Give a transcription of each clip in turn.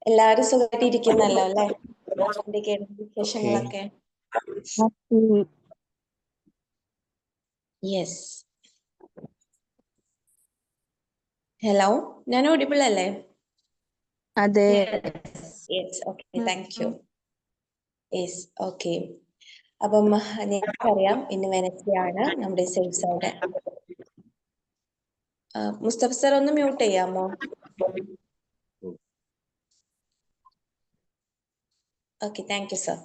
എല്ലാവരും സുഖമായിട്ടിരിക്കുന്നല്ലോ അല്ലേ? എന്തൊക്കെയാണ് വിശേഷങ്ങളൊക്കെ? യെസ്. ഹലോ, ഞാൻ ഓഡിബിൾ അല്ലേ? അതെ. Yes, okay, thank U. Yes, okay. അപ്പം നിങ്ങൾക്കറിയാം ഇന്ന് വെനസ്ഡേ ആണ്, നമ്മുടെ സേഫ് സൈഡ്. മുസ്തഫ സർ ഒന്ന് മ്യൂട്ട് ചെയ്യാമോ? Okay, thank you sir.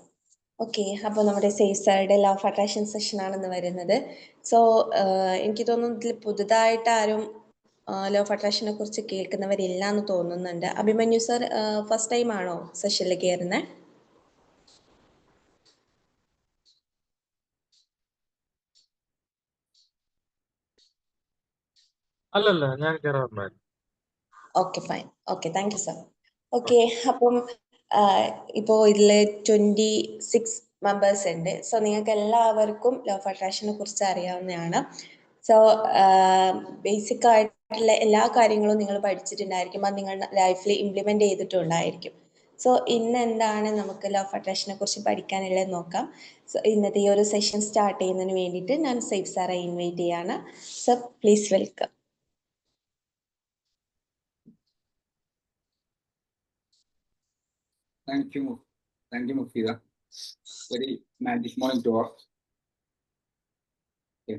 Okay, അപ്പോൾ നമ്മുടെ safe side law of attraction session ആണെന്ന് വരുന്നത്. സോ എനിക്ക് തോന്നുന്നു ഇതിൽ പുതുതായിട്ട് ആരും ലോ ഓഫ് അട്രാക്ഷനെ കുറിച്ച് കേൾക്കുന്നവരില്ല എന്ന് തോന്നുന്നുണ്ട്. അഭിമന്യു സർ ഫസ്റ്റ് ടൈം ആണോ സെഷനിൽ കയറുന്നത്? അല്ലല്ല, ഞാൻ കയറാറുണ്ടായിരുന്നു. Okay, fine. Okay, thank you sir. Okay, അപ്പം ഇപ്പോൾ ഇതിൽ 26 മെമ്പേഴ്സ് ഉണ്ട്. സോ നിങ്ങൾക്ക് എല്ലാവർക്കും ലോ ഓഫ് അട്രാക്ഷനെ കുറിച്ച് അറിയാവുന്നതാണ്. സോ ബേസിക് ആയിട്ടുള്ള എല്ലാ കാര്യങ്ങളും നിങ്ങൾ പഠിച്ചിട്ടുണ്ടായിരിക്കും, അത് നിങ്ങളുടെ ലൈഫിൽ ഇംപ്ലിമെന്റ് ചെയ്തിട്ടുണ്ടായിരിക്കും. സോ ഇന്ന് എന്താണ് നമുക്ക് ലോ ഓഫ് അട്രാക്ഷനെ കുറിച്ച് പഠിക്കാനുള്ളത് നോക്കാം. സോ ഇന്നത്തെ ഈ ഒരു സെഷൻ സ്റ്റാർട്ട് ചെയ്യുന്നതിന് വേണ്ടിയിട്ട് ഞാൻ സേഫ് സാറെ ഇൻവൈറ്റ് ചെയ്യാണ്. Sir please welcome. Thank you, Mufida. Very magic morning to all. Okay.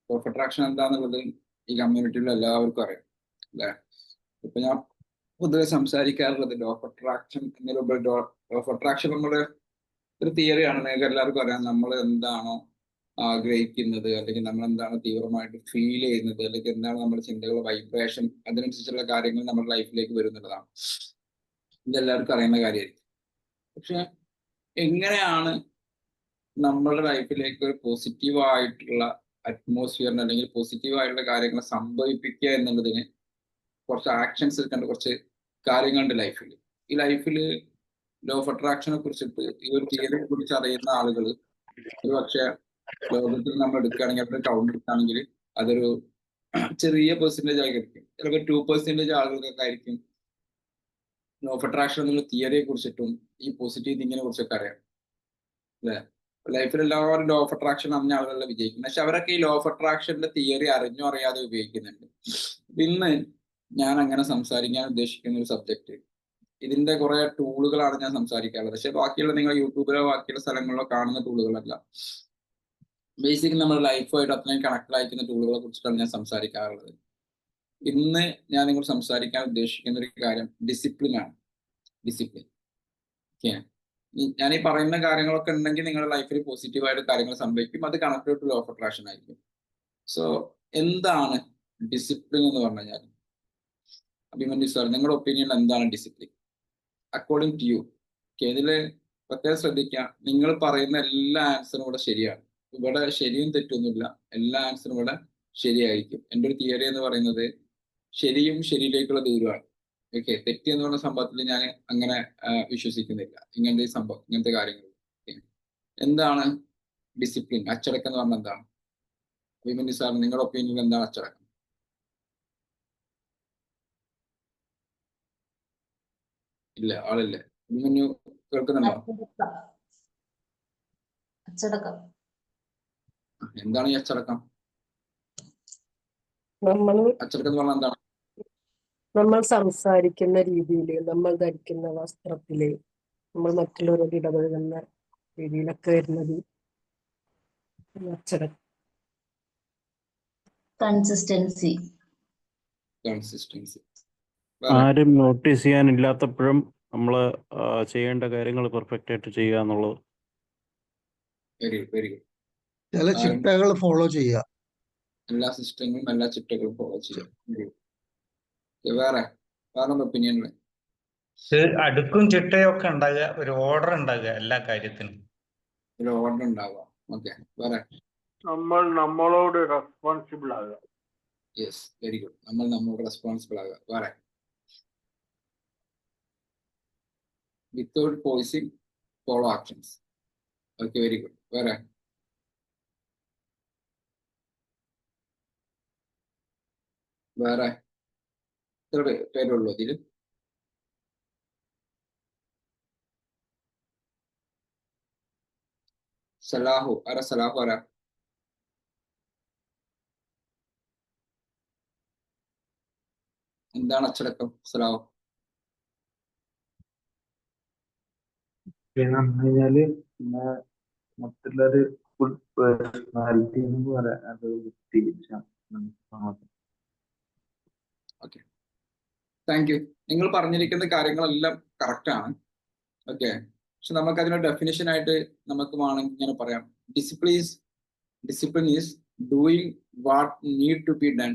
Law of attraction എന്താണെന്നുള്ളത് ഈ കമ്മ്യൂണിറ്റിയിൽ എല്ലാവർക്കും അറിയാം അല്ലേ? ഇപ്പൊ ഞാൻ പൊതുവെ സംസാരിക്കാറുള്ളത് law of attraction law of attraction നമ്മുടെ ഒരു തിയറിയാണ്. നിങ്ങൾക്ക് എല്ലാവർക്കും അറിയാം, നമ്മൾ എന്താണോ ആഗ്രഹിക്കുന്നത്, അല്ലെങ്കിൽ നമ്മൾ എന്താണ് തീവ്രമായിട്ട് ഫീൽ ചെയ്യുന്നത്, അല്ലെങ്കിൽ എന്താണ് നമ്മുടെ ചിന്തകളുടെ വൈബ്രേഷൻ, അതിനനുസരിച്ചുള്ള കാര്യങ്ങൾ നമ്മുടെ ലൈഫിലേക്ക് വരുന്നുള്ളതാണ്. ഇതെല്ലാവർക്കും അറിയുന്ന കാര്യമായിരിക്കും. പക്ഷെ എങ്ങനെയാണ് നമ്മളുടെ ലൈഫിലേക്ക് ഒരു പോസിറ്റീവായിട്ടുള്ള അറ്റ്മോസ്ഫിയറിന് അല്ലെങ്കിൽ പോസിറ്റീവായിട്ടുള്ള കാര്യങ്ങൾ സംഭവിപ്പിക്കുക എന്നുള്ളതിന് കുറച്ച് ആക്ഷൻസ് എടുക്കേണ്ട കുറച്ച് കാര്യങ്ങളുണ്ട് ലൈഫിൽ. ഈ ലൈഫിൽ ലോ ഓഫ് അട്രാക്ഷനെ കുറിച്ചിട്ട് ഈ ഒരു തിയറിയെ കുറിച്ച് അറിയുന്ന ആളുകൾ ഒരു പക്ഷേ ലോകത്തിൽ നമ്മൾ എടുക്കുകയാണെങ്കിൽ അത്ര കൗണ്ട് എടുക്കുകയാണെങ്കിൽ അതൊരു ചെറിയ പെർസെൻറ്റേജ് ആയിരിക്കും. ചിലപ്പോൾ 2% ആളുകൾക്കൊക്കെ ആയിരിക്കും ലോ ഓഫ് അട്രാക്ഷൻ എന്നുള്ള തിയറിയെ കുറിച്ചിട്ടും ഈ പോസിറ്റീവ് തിങ്കിങ്ങിനെ കുറിച്ചൊക്കെ അറിയാം അല്ലേ? ലൈഫിൽ എല്ലാവരും ലോ ഓഫ് അട്രാക്ഷൻ അറിഞ്ഞ ആളുകളെ വിജയിക്കും. പക്ഷെ അവരൊക്കെ ഈ ലോ ഓഫ് അട്രാക്ഷന്റെ തിയറി അറിഞ്ഞോ അറിയാതെ ഉപയോഗിക്കുന്നുണ്ട്. ഇന്ന് ഞാൻ അങ്ങനെ സംസാരിക്കാൻ ഉദ്ദേശിക്കുന്ന ഒരു സബ്ജക്ട്, ഇതിന്റെ കുറെ ടൂളുകളാണ് ഞാൻ സംസാരിക്കാറുള്ളത്. പക്ഷെ ബാക്കിയുള്ള നിങ്ങൾ യൂട്യൂബിലോ ബാക്കിയുള്ള സ്ഥലങ്ങളിലോ കാണുന്ന ടൂളുകളല്ല. ബേസിക് നമ്മുടെ ലൈഫുമായിട്ട് അത്രയും കണക്റ്റഡ് ആയിരിക്കുന്ന ടൂളുകളെ കുറിച്ചിട്ടാണ് ഞാൻ സംസാരിക്കാറുള്ളത്. ഇന്ന് ഞാൻ നിങ്ങൾ സംസാരിക്കാൻ ഉദ്ദേശിക്കുന്ന ഒരു കാര്യം ഡിസിപ്ലിൻ ആണ്. ഡിസിപ്ലിൻ. ഓക്കെ, ഞാൻ ഈ പറയുന്ന കാര്യങ്ങളൊക്കെ ഉണ്ടെങ്കിൽ നിങ്ങളുടെ ലൈഫിൽ പോസിറ്റീവായിട്ട് കാര്യങ്ങൾ സംഭവിക്കും. അത് connected to law of attraction ആയിരിക്കും. സോ എന്താണ് ഡിസിപ്ലിൻ എന്ന് പറഞ്ഞു കഴിഞ്ഞാൽ? അഭിമന്യു സാർ, നിങ്ങളുടെ ഒപ്പീനിയൻ എന്താണ് ഡിസിപ്ലിൻ അക്കോർഡിംഗ് ടു യു? ഇതിൽ പ്രത്യേകം ശ്രദ്ധിക്കുക, നിങ്ങൾ പറയുന്ന എല്ലാ ആൻസറും ഇവിടെ ശരിയാണ്. ഇവിടെ ശരിയും തെറ്റൊന്നുമില്ല, എല്ലാ ആൻസറും ഇവിടെ ശരിയായിരിക്കും. എൻ്റെ ഒരു തിയറി എന്ന് പറയുന്നത് ശരിയും ശരിയിലേക്കുള്ള ദൂരമാണ്. ഓക്കെ, തെറ്റ് എന്ന് പറയുന്ന സംഭവത്തിൽ ഞാൻ അങ്ങനെ വിശ്വസിക്കുന്നില്ല. ഇങ്ങനത്തെ സംഭവം, ഇങ്ങനത്തെ കാര്യങ്ങൾ. എന്താണ് ഡിസിപ്ലിൻ? അച്ചടക്കം എന്ന് പറഞ്ഞാൽ എന്താണ്? അഭിമന്യു സാർ, നിങ്ങളുടെ ഒപ്പീനിയൻ എന്താണ് അച്ചടക്കം? ഇല്ല, ആളില്ല. അഭിമന്യു കേൾക്കുന്നുണ്ടോ? അച്ചടക്കം എന്താണ് ഈ അച്ചടക്കം? അച്ചടക്കം എന്ന് പറഞ്ഞാൽ എന്താണ്? നമ്മൾ സംസാരിക്കുന്ന രീതിയില്, നമ്മൾ ധരിക്കുന്ന വസ്ത്രത്തില്, നമ്മൾ മറ്റുള്ളവരോട് ഇടപഴകുന്ന രീതിയിലൊക്കെ വരുന്നത് അച്ചടക്കം. കൺസിസ്റ്റൻസി. ആരും നോട്ടീസ് ചെയ്യാനില്ലാത്തപ്പോഴും നമ്മൾ ചെയ്യേണ്ട കാര്യങ്ങൾ പെർഫെക്റ്റ് ആയിട്ട് ചെയ്യുക എന്നുള്ളത്. Very very good. ചില ചിട്ടകൾ ഫോളോ ചെയ്യുക. എല്ലാ സിസ്റ്റങ്ങളും എല്ലാ ചിട്ടകളും ഫോളോ ചെയ്യുക. വേറെ ഒപ്പീനിയൻ? അടുക്കും ചിട്ടയൊക്കെ ഉണ്ടാകുക, ഒരു ഓർഡർ ഉണ്ടാകുക എല്ലാ കാര്യത്തിനും. ഒരു ഓർഡർ ഉണ്ടാവുക. ഓക്കെ, വേറെ? നമ്മൾ നമ്മളോട് റെസ്പോൺസിബിൾ ആകുക. Yes, very good. നമ്മൾ നമ്മളോട് റെസ്പോൺസിബിൾ ആകുക. വേറെ? Without poising follow actions. Okay, very good. വേറെ? വേറെ എത്ര പേരുള്ളൂ ഇതിൽ? സലാഹു ആരാ? സലാഹു ആരാ? എന്താണ് അച്ചടക്കം സലാഹു? പിന്നെ പറഞ്ഞാല് മറ്റുള്ളൊരു ഫുൾ പേഴ്സണാലിറ്റി എന്ന് പറയാൻ അത് വൃത്തി. Okay, thank U. നിങ്ങൾ പറഞ്ഞിരിക്കുന്ന കാര്യങ്ങളെല്ലാം കറക്റ്റ് ആണ്. ഓക്കെ, പക്ഷെ നമുക്ക് അതിന്റെ ഡെഫിനിഷൻ ആയിട്ട് നമുക്ക് വേണമെങ്കിൽ ഇങ്ങനെ പറയാം. Discipline is doing what need to be done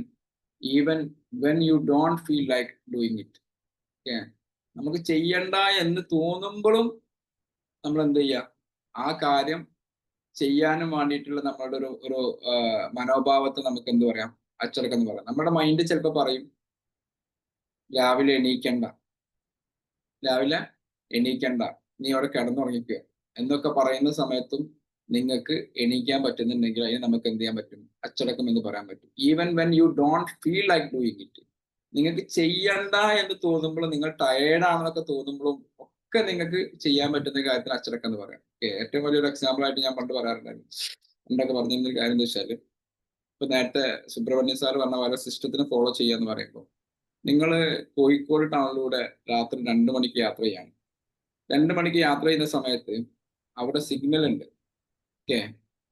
even when you don't feel like doing it. Okay, നമുക്ക് ചെയ്യണ്ട എന്ന് തോന്നുമ്പോഴും നമ്മൾ എന്ത് ചെയ്യുക, ആ കാര്യം ചെയ്യാനും വേണ്ടിയിട്ടുള്ള നമ്മളുടെ ഒരു മനോഭാവത്തെ നമുക്ക് എന്ത് പറയാം, അച്ചടക്കം എന്ന് പറയാം. നമ്മുടെ മൈൻഡ് ചിലപ്പോൾ പറയും രാവിലെ എണീക്കണ്ട, നീ അവിടെ കിടന്നുറങ്ങിക്കുക എന്നൊക്കെ പറയുന്ന സമയത്തും നിങ്ങൾക്ക് എണീക്കാൻ പറ്റുന്നുണ്ടെങ്കിൽ അതിന് നമുക്ക് എന്ത് ചെയ്യാൻ പറ്റും, അച്ചടക്കം എന്ന് പറയാൻ പറ്റും. Even when you don't feel like doing it, നിങ്ങൾക്ക് ചെയ്യണ്ട എന്ന് തോന്നുമ്പോഴും നിങ്ങൾ ടയേർഡാണെന്നൊക്കെ തോന്നുമ്പോഴും ഒക്കെ നിങ്ങൾക്ക് ചെയ്യാൻ പറ്റുന്ന കാര്യത്തിന് അച്ചടക്കം എന്ന് പറയാം. ഏറ്റവും വലിയൊരു എക്സാമ്പിൾ ആയിട്ട് ഞാൻ പണ്ട് പറയാറുണ്ടായിരുന്നു. പണ്ടൊക്കെ പറഞ്ഞിരുന്ന ഒരു കാര്യം എന്താ വെച്ചാല്, ഇപ്പൊ നേരത്തെ സുബ്രഹ്മണ്യൻ സാർ പറഞ്ഞ പോലെ സിസ്റ്റത്തിന് ഫോളോ ചെയ്യാന്ന് പറയുമ്പോൾ, നിങ്ങൾ കോഴിക്കോട് ടൗണിലൂടെ രാത്രി 2 മണിക്ക് യാത്ര ചെയ്യാണ്. 2 മണിക്ക് യാത്ര ചെയ്യുന്ന സമയത്ത് അവിടെ സിഗ്നൽ ഉണ്ട്. ഓക്കെ,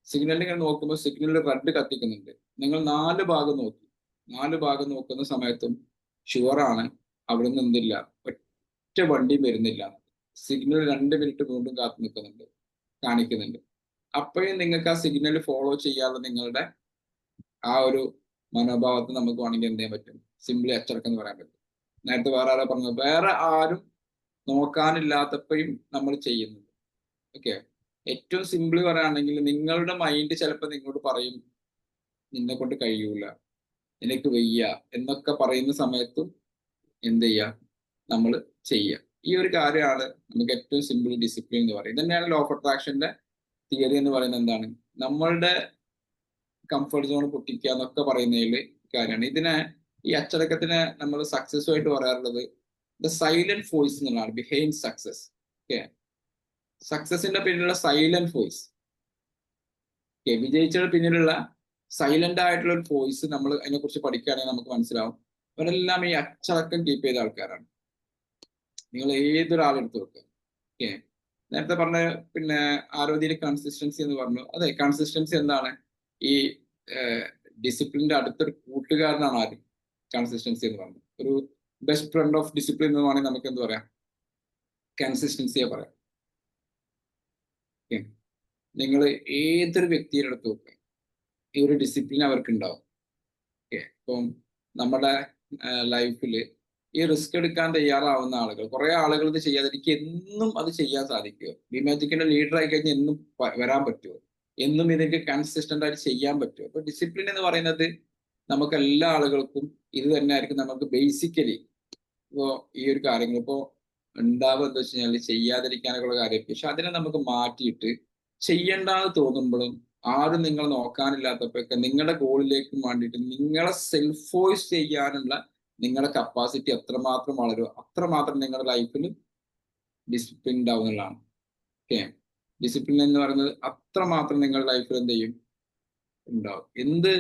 സിഗ്നലിൽ ഇങ്ങനെ നോക്കുമ്പോൾ സിഗ്നലിൽ റെഡ് കത്തിക്കുന്നുണ്ട്. നിങ്ങൾ 4 ഭാഗം നോക്കി. 4 ഭാഗം നോക്കുന്ന സമയത്തും ഷുവറാണ് അവിടെ നിന്ന് എന്തില്ല, ഒറ്റ വണ്ടിയും വരുന്നില്ല. സിഗ്നൽ 2 മിനിറ്റ് വീണ്ടും കാത്തു നിൽക്കുന്നുണ്ട്, കാണിക്കുന്നുണ്ട്. അപ്പോഴും നിങ്ങൾക്ക് ആ സിഗ്നൽ ഫോളോ ചെയ്യാതെ നിങ്ങളുടെ ആ ഒരു മനോഭാവത്തെ നമുക്ക് വേണമെങ്കിൽ എന്ത് ചെയ്യാൻ പറ്റും, സിംപ്ലി അച്ചടക്കം എന്ന് പറയാൻ പറ്റും. നേരത്തെ വേറെ ആരാ പറഞ്ഞത്, വേറെ ആരും നോക്കാനില്ലാത്തപ്പോഴും നമ്മൾ ചെയ്യുന്നത്. ഓക്കെ, ഏറ്റവും സിംപിളി പറയുകയാണെങ്കിൽ നിങ്ങളുടെ മൈൻഡ് ചിലപ്പോൾ നിങ്ങളോട് പറയും നിന്നെ കൊണ്ട് കഴിയൂല, നിനക്ക് വയ്യ എന്നൊക്കെ പറയുന്ന സമയത്തും എന്ത് ചെയ്യുക, നമ്മൾ ചെയ്യുക. ഈ ഒരു കാര്യമാണ് നമുക്ക് ഏറ്റവും സിമ്പിൾ ഡിസിപ്ലിൻ എന്ന് പറയുന്നത്. ഇതന്നെയാണ് ലോ ഓഫ് അട്രാക്ഷന്റെ തിയറി എന്ന് പറയുന്നത്. എന്താണ്, നമ്മളുടെ കംഫർട്ട് സോൺ പൊട്ടിക്കുക എന്നൊക്കെ പറയുന്നതിൽ കാര്യമാണ്. ഇതിനെ, ഈ അച്ചടക്കത്തിനെ നമ്മൾ സക്സസ് ആയിട്ട് പറയാറുള്ളത് ദ സൈലന്റ് വോയിസ് എന്നുള്ളതാണ്, ബിഹൈൻഡ് സക്സസ്. ഓക്കെ, സക്സസിന്റെ പിന്നിലുള്ള സൈലന്റ് വോയിസ്. ഓക്കെ, വിജയിച്ചതിന് പിന്നിലുള്ള സൈലന്റ് ആയിട്ടുള്ള ഒരു വോയിസ് നമ്മൾ അതിനെക്കുറിച്ച് പഠിക്കുകയാണെങ്കിൽ നമുക്ക് മനസ്സിലാവും. അവരെല്ലാം ഈ അച്ചടക്കം കീപ്പ് ചെയ്ത ആൾക്കാരാണ്. നിങ്ങൾ ഏതൊരാളെടുത്ത് വെക്കുക. ഓക്കെ, നേരത്തെ പറഞ്ഞ പിന്നെ ആരോഗ്യയിൽ കൺസിസ്റ്റൻസി എന്ന് പറഞ്ഞു. അതെ, കൺസിസ്റ്റൻസി എന്താണ്, ഈ ഡിസിപ്ലിന്റെ അടുത്തൊരു കൂട്ടുകാരനാണ് ആര്, കൺസിസ്റ്റൻസി എന്ന് പറഞ്ഞു. ഒരു ബെസ്റ്റ് ഫ്രണ്ട് ഓഫ് ഡിസിപ്ലിൻ എന്ന് വേണമെങ്കിൽ നമുക്ക് എന്ത് പറയാം, കൺസിസ്റ്റൻസിയെ പറയാം. ഓക്കെ, നിങ്ങൾ ഏതൊരു വ്യക്തിയുടെ അടുത്ത് വെക്കുക, ഈ ഒരു ഡിസിപ്ലിൻ അവർക്ക് ഉണ്ടാവും. ഓക്കെ, ഇപ്പം നമ്മുടെ ലൈഫിൽ ഈ റിസ്ക് എടുക്കാൻ തയ്യാറാവുന്ന ആളുകൾ, കുറെ ആളുകൾ ഇത് ചെയ്യാതെ എനിക്ക് എന്നും അത് ചെയ്യാൻ സാധിക്കുമോ, ബിമാജിക്കിന്റെ ലീഡർ ആയി കഴിഞ്ഞാൽ എന്നും വരാൻ പറ്റുമോ, എന്നും ഇതിന്റെ കൺസിസ്റ്റന്റ് ആയിട്ട് ചെയ്യാൻ പറ്റുമോ? അപ്പൊ ഡിസിപ്ലിൻ എന്ന് പറയുന്നത് നമുക്ക് എല്ലാ ആളുകൾക്കും ഇത് തന്നെ ആയിരിക്കും. നമുക്ക് ബേസിക്കലി ഇപ്പോ ഈ ഒരു കാര്യങ്ങൾ ഇപ്പോ ഉണ്ടാവുക എന്താ വെച്ച് കഴിഞ്ഞാൽ ചെയ്യാതിരിക്കാനൊക്കെയുള്ള കാര്യം. പക്ഷെ അതിനെ നമുക്ക് മാറ്റിയിട്ട് ചെയ്യണ്ടെന്ന് തോന്നുമ്പോഴും ആരും നിങ്ങൾ നോക്കാനില്ലാത്തപ്പോഴൊക്കെ നിങ്ങളുടെ ഗോളിലേക്ക് വേണ്ടിയിട്ട് നിങ്ങളെ സെൽഫ് വോയിസ് ചെയ്യാനുള്ള നിങ്ങളുടെ കപ്പാസിറ്റി എത്രമാത്രം വളരുമോ അത്രമാത്രം നിങ്ങളുടെ ലൈഫിൽ ഡിസിപ്ലിൻ ഉണ്ടാവുന്നതാണ്. ഓക്കെ, ഡിസിപ്ലിൻ എന്ന് പറയുന്നത് അത്രമാത്രം നിങ്ങളുടെ ലൈഫിൽ എന്ത് ചെയ്യും, ഉണ്ടാവും. എന്ത്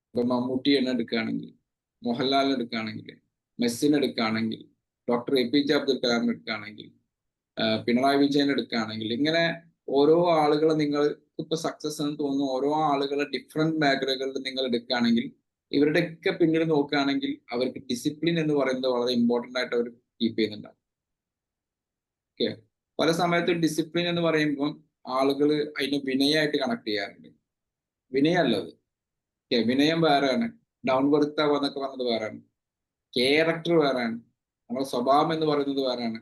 ഇപ്പൊ മമ്മൂട്ടിയെ എടുക്കുകയാണെങ്കിൽ, മോഹൻലാലിനെ എടുക്കുകയാണെങ്കിൽ, മെസ്സിനെ എടുക്കുകയാണെങ്കിൽ, ഡോക്ടർ APJ അബ്ദുൽ കലാമിനെ എടുക്കുകയാണെങ്കിൽ, പിണറായി വിജയൻ എടുക്കുകയാണെങ്കിൽ, ഇങ്ങനെ ഓരോ ആളുകളെ നിങ്ങൾ ഇപ്പൊ സക്സസ് എന്ന് തോന്നുന്നു ഓരോ ആളുകളെ ഡിഫറെന്റ് മേഖലകളിൽ നിങ്ങൾ എടുക്കുകയാണെങ്കിൽ ഇവരുടെയൊക്കെ പിന്നിൽ നോക്കുകയാണെങ്കിൽ അവർക്ക് ഡിസിപ്ലിൻ എന്ന് പറയുന്നത് വളരെ ഇമ്പോർട്ടൻ്റ് ആയിട്ട് അവർ കീപ്പ് ചെയ്യുന്നുണ്ടാവും. ഓക്കെ, പല സമയത്തും ഡിസിപ്ലിൻ എന്ന് പറയുമ്പോൾ ആളുകൾ അതിനെ വിനയമായിട്ട് കണക്ട് ചെയ്യാറുണ്ട്. വിനയമല്ലത്. ഓക്കെ, വിനയം വേറെയാണ്, ഡൗൺ ബർത്ത് ആവുക എന്നൊക്കെ പറഞ്ഞത് വേറെയാണ്, ക്യാരക്ടർ വേറെയാണ്, നമ്മുടെ സ്വഭാവം എന്ന് പറയുന്നത് വേറെയാണ്,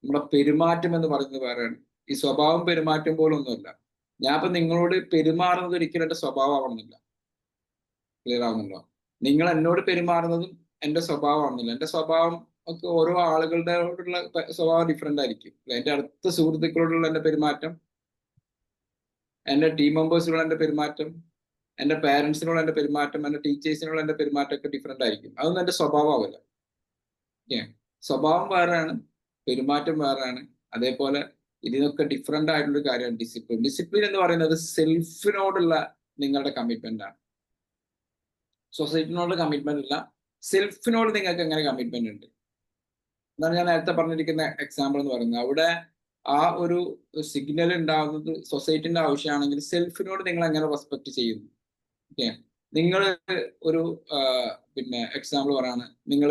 നമ്മുടെ പെരുമാറ്റം എന്ന് പറയുന്നത് വേറെയാണ്. ഈ സ്വഭാവം പെരുമാറ്റം പോലൊന്നുമല്ല. ഞാൻ ഇപ്പൊ നിങ്ങളോട് പെരുമാറുന്നത് ഒരിക്കലും എന്റെ സ്വഭാവമാവണമെന്നില്ല. ക്ലിയർ ആവുന്നുണ്ടോ? നിങ്ങൾ എന്നോട് പെരുമാറുന്നതും എന്റെ സ്വഭാവമാണെന്നില്ല. എന്റെ സ്വഭാവം ഒക്കെ ഓരോ ആളുകളുടെയോടുള്ള സ്വഭാവം ഡിഫറെന്റ് ആയിരിക്കും. എന്റെ അടുത്ത സുഹൃത്തുക്കളോടുള്ള എന്റെ പെരുമാറ്റം, എന്റെ ടീം മെമ്പേഴ്സിനോട് എന്റെ പെരുമാറ്റം, എന്റെ പേരൻസിനോട് എന്റെ പെരുമാറ്റം, എന്റെ ടീച്ചേഴ്സിനോട് എന്റെ പെരുമാറ്റം ഒക്കെ ഡിഫറെന്റ് ആയിരിക്കും. അതൊന്നും എന്റെ സ്വഭാവമാവില്ല. സ്വഭാവം വേറെയാണ്, പെരുമാറ്റം വേറെയാണ്. അതേപോലെ ഇതിനൊക്കെ ഡിഫറെന്റ് ആയിട്ടുള്ള ഒരു കാര്യമാണ് ഡിസിപ്ലിൻ. ഡിസിപ്ലിൻ എന്ന് പറയുന്നത് സെൽഫിനോടുള്ള നിങ്ങളുടെ കമ്മിറ്റ്മെന്റ് ആണ്. സൊസൈറ്റിനോട് കമ്മിറ്റ്മെന്റ് ഇല്ല, സെൽഫിനോട് നിങ്ങൾക്ക് എങ്ങനെ കമ്മിറ്റ്മെന്റ് ഉണ്ട് എന്നാണ് ഞാൻ നേരത്തെ പറഞ്ഞിരിക്കുന്ന എക്സാമ്പിൾ എന്ന് പറയുന്നത്. അവിടെ ആ ഒരു സിഗ്നൽ ഉണ്ടാകുന്നത് സൊസൈറ്റിന്റെ ആവശ്യമാണെങ്കിൽ സെൽഫിനോട് നിങ്ങൾ എങ്ങനെ റെസ്പെക്ട് ചെയ്യുന്നു. ഓക്കെ, നിങ്ങൾ ഒരു പിന്നെ എക്സാമ്പിൾ പറയാണ്, നിങ്ങൾ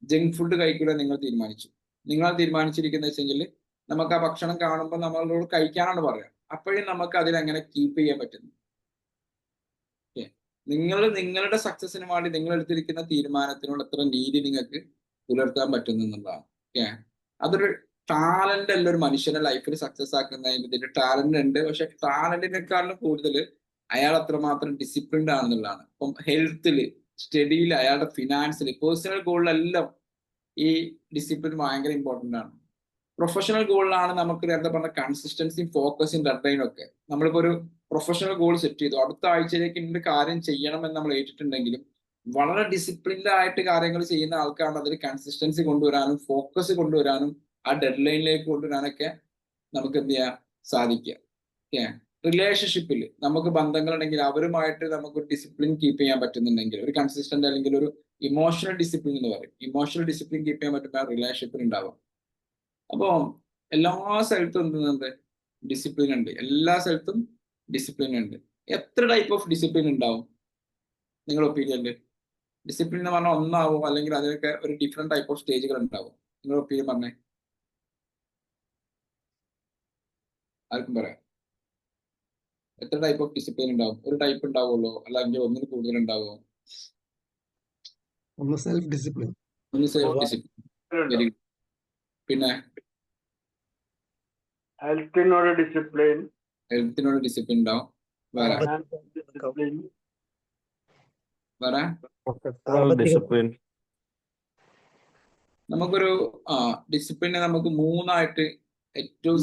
ജങ്ക് ഫുഡ് കഴിക്കില്ല നിങ്ങൾ തീരുമാനിച്ചു. നിങ്ങൾ തീരുമാനിച്ചിരിക്കുന്ന വെച്ചെങ്കിൽ നമുക്ക് ആ ഭക്ഷണം കാണുമ്പോൾ നമ്മളോട് കഴിക്കാനാണ് പറയാം. അപ്പോഴും നമുക്ക് അതിലെങ്ങനെ കീപ്പ് ചെയ്യാൻ പറ്റുന്നു. ഓക്കെ, നിങ്ങൾ നിങ്ങളുടെ സക്സസിന് വേണ്ടി നിങ്ങൾ എടുത്തിരിക്കുന്ന തീരുമാനത്തിനോട് എത്ര നീതി നിങ്ങൾക്ക് പുലർത്താൻ പറ്റുന്നു എന്നുള്ളതാണ്. ഓക്കെ, അതൊരു ടാലന്റ് അല്ല ഒരു മനുഷ്യന്റെ ലൈഫിൽ സക്സസ് ആക്കുന്നതിന്. ഇതിന്റെ ടാലന്റ് ഉണ്ട്, പക്ഷെ ടാലന്റിനെക്കാളും കൂടുതൽ അയാൾ അത്രമാത്രം ഡിസിപ്ലിൻഡ് ആണെന്നുള്ളതാണ്. ഇപ്പം ഹെൽത്തില്, സ്റ്റഡിയിൽ, അയാളുടെ ഫിനാൻസിൽ, പേഴ്സണൽ ഗോളിലെല്ലാം ഈ ഡിസിപ്ലിൻ ഭയങ്കര ഇമ്പോർട്ടൻ്റ് ആണ്. പ്രൊഫഷണൽ ഗോളിലാണ് നമുക്ക് നേരത്തെ പറഞ്ഞ കൺസിസ്റ്റൻസിയും ഫോക്കസും ഡെഡ്ലൈനും ഒക്കെ. നമ്മളിപ്പോൾ ഒരു പ്രൊഫഷണൽ ഗോൾ സെറ്റ് ചെയ്തു, അടുത്ത ആഴ്ചയിലേക്ക് ഇന്ന കാര്യം ചെയ്യണം എന്ന് നമ്മൾ ഏറ്റിട്ടുണ്ടെങ്കിലും വളരെ ഡിസിപ്ലിൻഡ് ആയിട്ട് കാര്യങ്ങൾ ചെയ്യുന്ന ആൾക്കാണ് അതിൽ കൺസിസ്റ്റൻസി കൊണ്ടുവരാനും ഫോക്കസ് കൊണ്ടുവരാനും ആ ഡെഡ് ലൈനിലേക്ക് കൊണ്ടുവരാനൊക്കെ നമുക്ക് എന്ത് ചെയ്യാൻ സാധിക്കുക. ഓക്കെ, റിലേഷൻഷിപ്പിൽ നമുക്ക് ബന്ധങ്ങളുണ്ടെങ്കിൽ അവരുമായിട്ട് നമുക്ക് ഡിസിപ്ലിൻ കീപ്പ് ചെയ്യാൻ പറ്റുന്നുണ്ടെങ്കിൽ, ഒരു കൺസിസ്റ്റന്റ് അല്ലെങ്കിൽ ഒരു ഇമോഷണൽ ഡിസിപ്ലിൻ എന്ന് പറയും, ഇമോഷണൽ ഡിസിപ്ലിൻ കീപ്പ് ചെയ്യാൻ പറ്റുമ്പോൾ റിലേഷൻഷിപ്പിൽ ഉണ്ടാവും. അപ്പോൾ എല്ലാ സ്ഥലത്തും എന്തുണ്ട്, ഡിസിപ്ലിൻ ഉണ്ട്. എല്ലാ സ്ഥലത്തും ഡിസിപ്ലിൻ ഉണ്ട്. എത്ര ടൈപ്പ് ഓഫ് ഡിസിപ്ലിൻ ഉണ്ടാവും നിങ്ങളുടെ ഒപ്പീനിയനിൽ? ഡിസിപ്ലിൻ എന്ന് പറഞ്ഞാൽ ഒന്നാവും, അല്ലെങ്കിൽ അതിനൊക്കെ ഒരു ഡിഫറെന്റ് ടൈപ്പ് ഓഫ് സ്റ്റേജുകൾ ഉണ്ടാവും. നിങ്ങളുടെ ഒപ്പീനിയൻ പറഞ്ഞേ, ആർക്കും പറയാം. എത്ര ടൈപ്പ് ഓഫ് ഡിസിപ്ലിൻ ഉണ്ടാവും? ഒരു ടൈപ്പ് ഉണ്ടാവുമല്ലോ, അല്ലെങ്കിൽ ഒന്നിന് കൂടുതൽ ഉണ്ടാവുമോ? ഒന്ന് സെൽഫ് ഡിസിപ്ലിൻ. ഒന്ന് സെൽഫ് ഡിസിപ്ലിൻ. Very good. പിന്നെ ഹെൽത്തിനോട് ഡിസിപ്ലിൻ, ഹെൽത്തിനോട് ഡിസിപ്ലിൻ ഉണ്ടാവും. വേറെ ഡിസിപ്ലിൻ, വേറെ ഡിസിപ്ലിൻ. നമുക്കൊരു ഡിസിപ്ലിനെ നമുക്ക് മൂന്നായിട്ട് ഏറ്റവും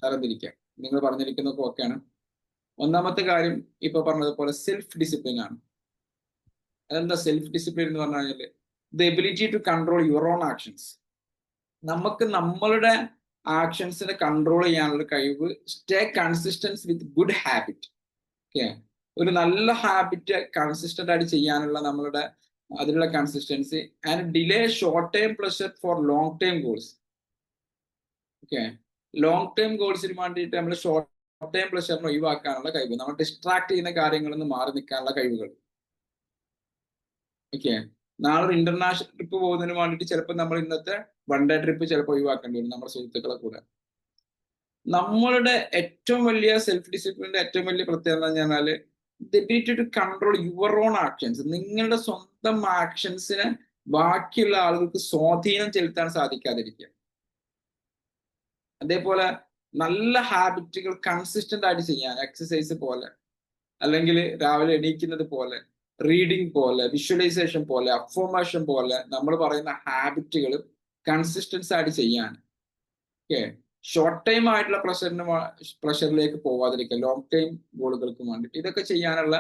തരംതിരിക്കാം. നിങ്ങൾ പറഞ്ഞിരിക്കുന്നതൊക്കെ ഓക്കെയാണ്. ഒന്നാമത്തെ കാര്യം ഇപ്പൊ പറഞ്ഞതുപോലെ സെൽഫ് ഡിസിപ്ലിൻ ആണ്. അതെന്താ സെൽഫ് ഡിസിപ്ലിൻ എന്ന് പറഞ്ഞു കഴിഞ്ഞാൽ the ability to control your own actions. നമുക്ക് നമ്മളുടെ ആക്ഷൻസിനെ കൺട്രോൾ ചെയ്യാനുള്ള കഴിവ്, stay consistence with good habit. Okay, ഒരു നല്ല ഹാബിറ്റ് കൺസിസ്റ്റന്റ് ആയിട്ട് ചെയ്യാനുള്ള നമ്മളുടെ അതിലുള്ള consistency and delay short time pleasure for long time goals. Okay, long time ഗോൾസിന് വേണ്ടിയിട്ട് നമ്മൾ ഷോർട്ട് ടൈം പ്ലഷറിന് ഒഴിവാക്കാനുള്ള കഴിവ്, നമ്മൾ ഡിസ്ട്രാക്ട് ചെയ്യുന്ന കാര്യങ്ങളിൽ നിന്ന് മാറി നിൽക്കാനുള്ള കഴിവുകൾ. ഓക്കെ, നാളെ ഒരു ഇന്റർനാഷണൽ ട്രിപ്പ് പോകുന്നതിന് വേണ്ടിയിട്ട് ചിലപ്പോൾ നമ്മൾ ഇന്നത്തെ വൺ ഡേ ട്രിപ്പ് ചിലപ്പോൾ ഒഴിവാക്കേണ്ടി വരും നമ്മുടെ സുഹൃത്തുക്കളെ കൂടെ. നമ്മളുടെ ഏറ്റവും വലിയ സെൽഫ് ഡിസിപ്ലിന്റെ ഏറ്റവും വലിയ പ്രത്യേകത എന്ന് പറഞ്ഞാൽ the ability to control your own actions. നിങ്ങളുടെ സ്വന്തം ആക്ഷൻസിനെ ബാക്കിയുള്ള ആളുകൾക്ക് സ്വാധീനം ചെലുത്താൻ സാധിക്കാതിരിക്കുക. അതേപോലെ നല്ല ഹാബിറ്റുകൾ കൺസിസ്റ്റന്റ് ആയിട്ട് ചെയ്യാൻ, എക്സസൈസ് പോലെ, അല്ലെങ്കിൽ രാവിലെ എണീക്കുന്നത് പോലെ, റീഡിങ് പോലെ, വിഷ്വലൈസേഷൻ പോലെ, അഫർമേഷൻ പോലെ നമ്മൾ പറയുന്ന ഹാബിറ്റുകൾ കൺസിസ്റ്റൻസ് ആയിട്ട് ചെയ്യാൻ. ഓക്കെ, ഷോർട്ട് ടൈം ആയിട്ടുള്ള പ്രഷറിലേക്ക് പോവാതിരിക്കുക, ലോങ് ടൈം ഗോളുകൾക്ക് വേണ്ടിയിട്ട് ഇതൊക്കെ ചെയ്യാനുള്ള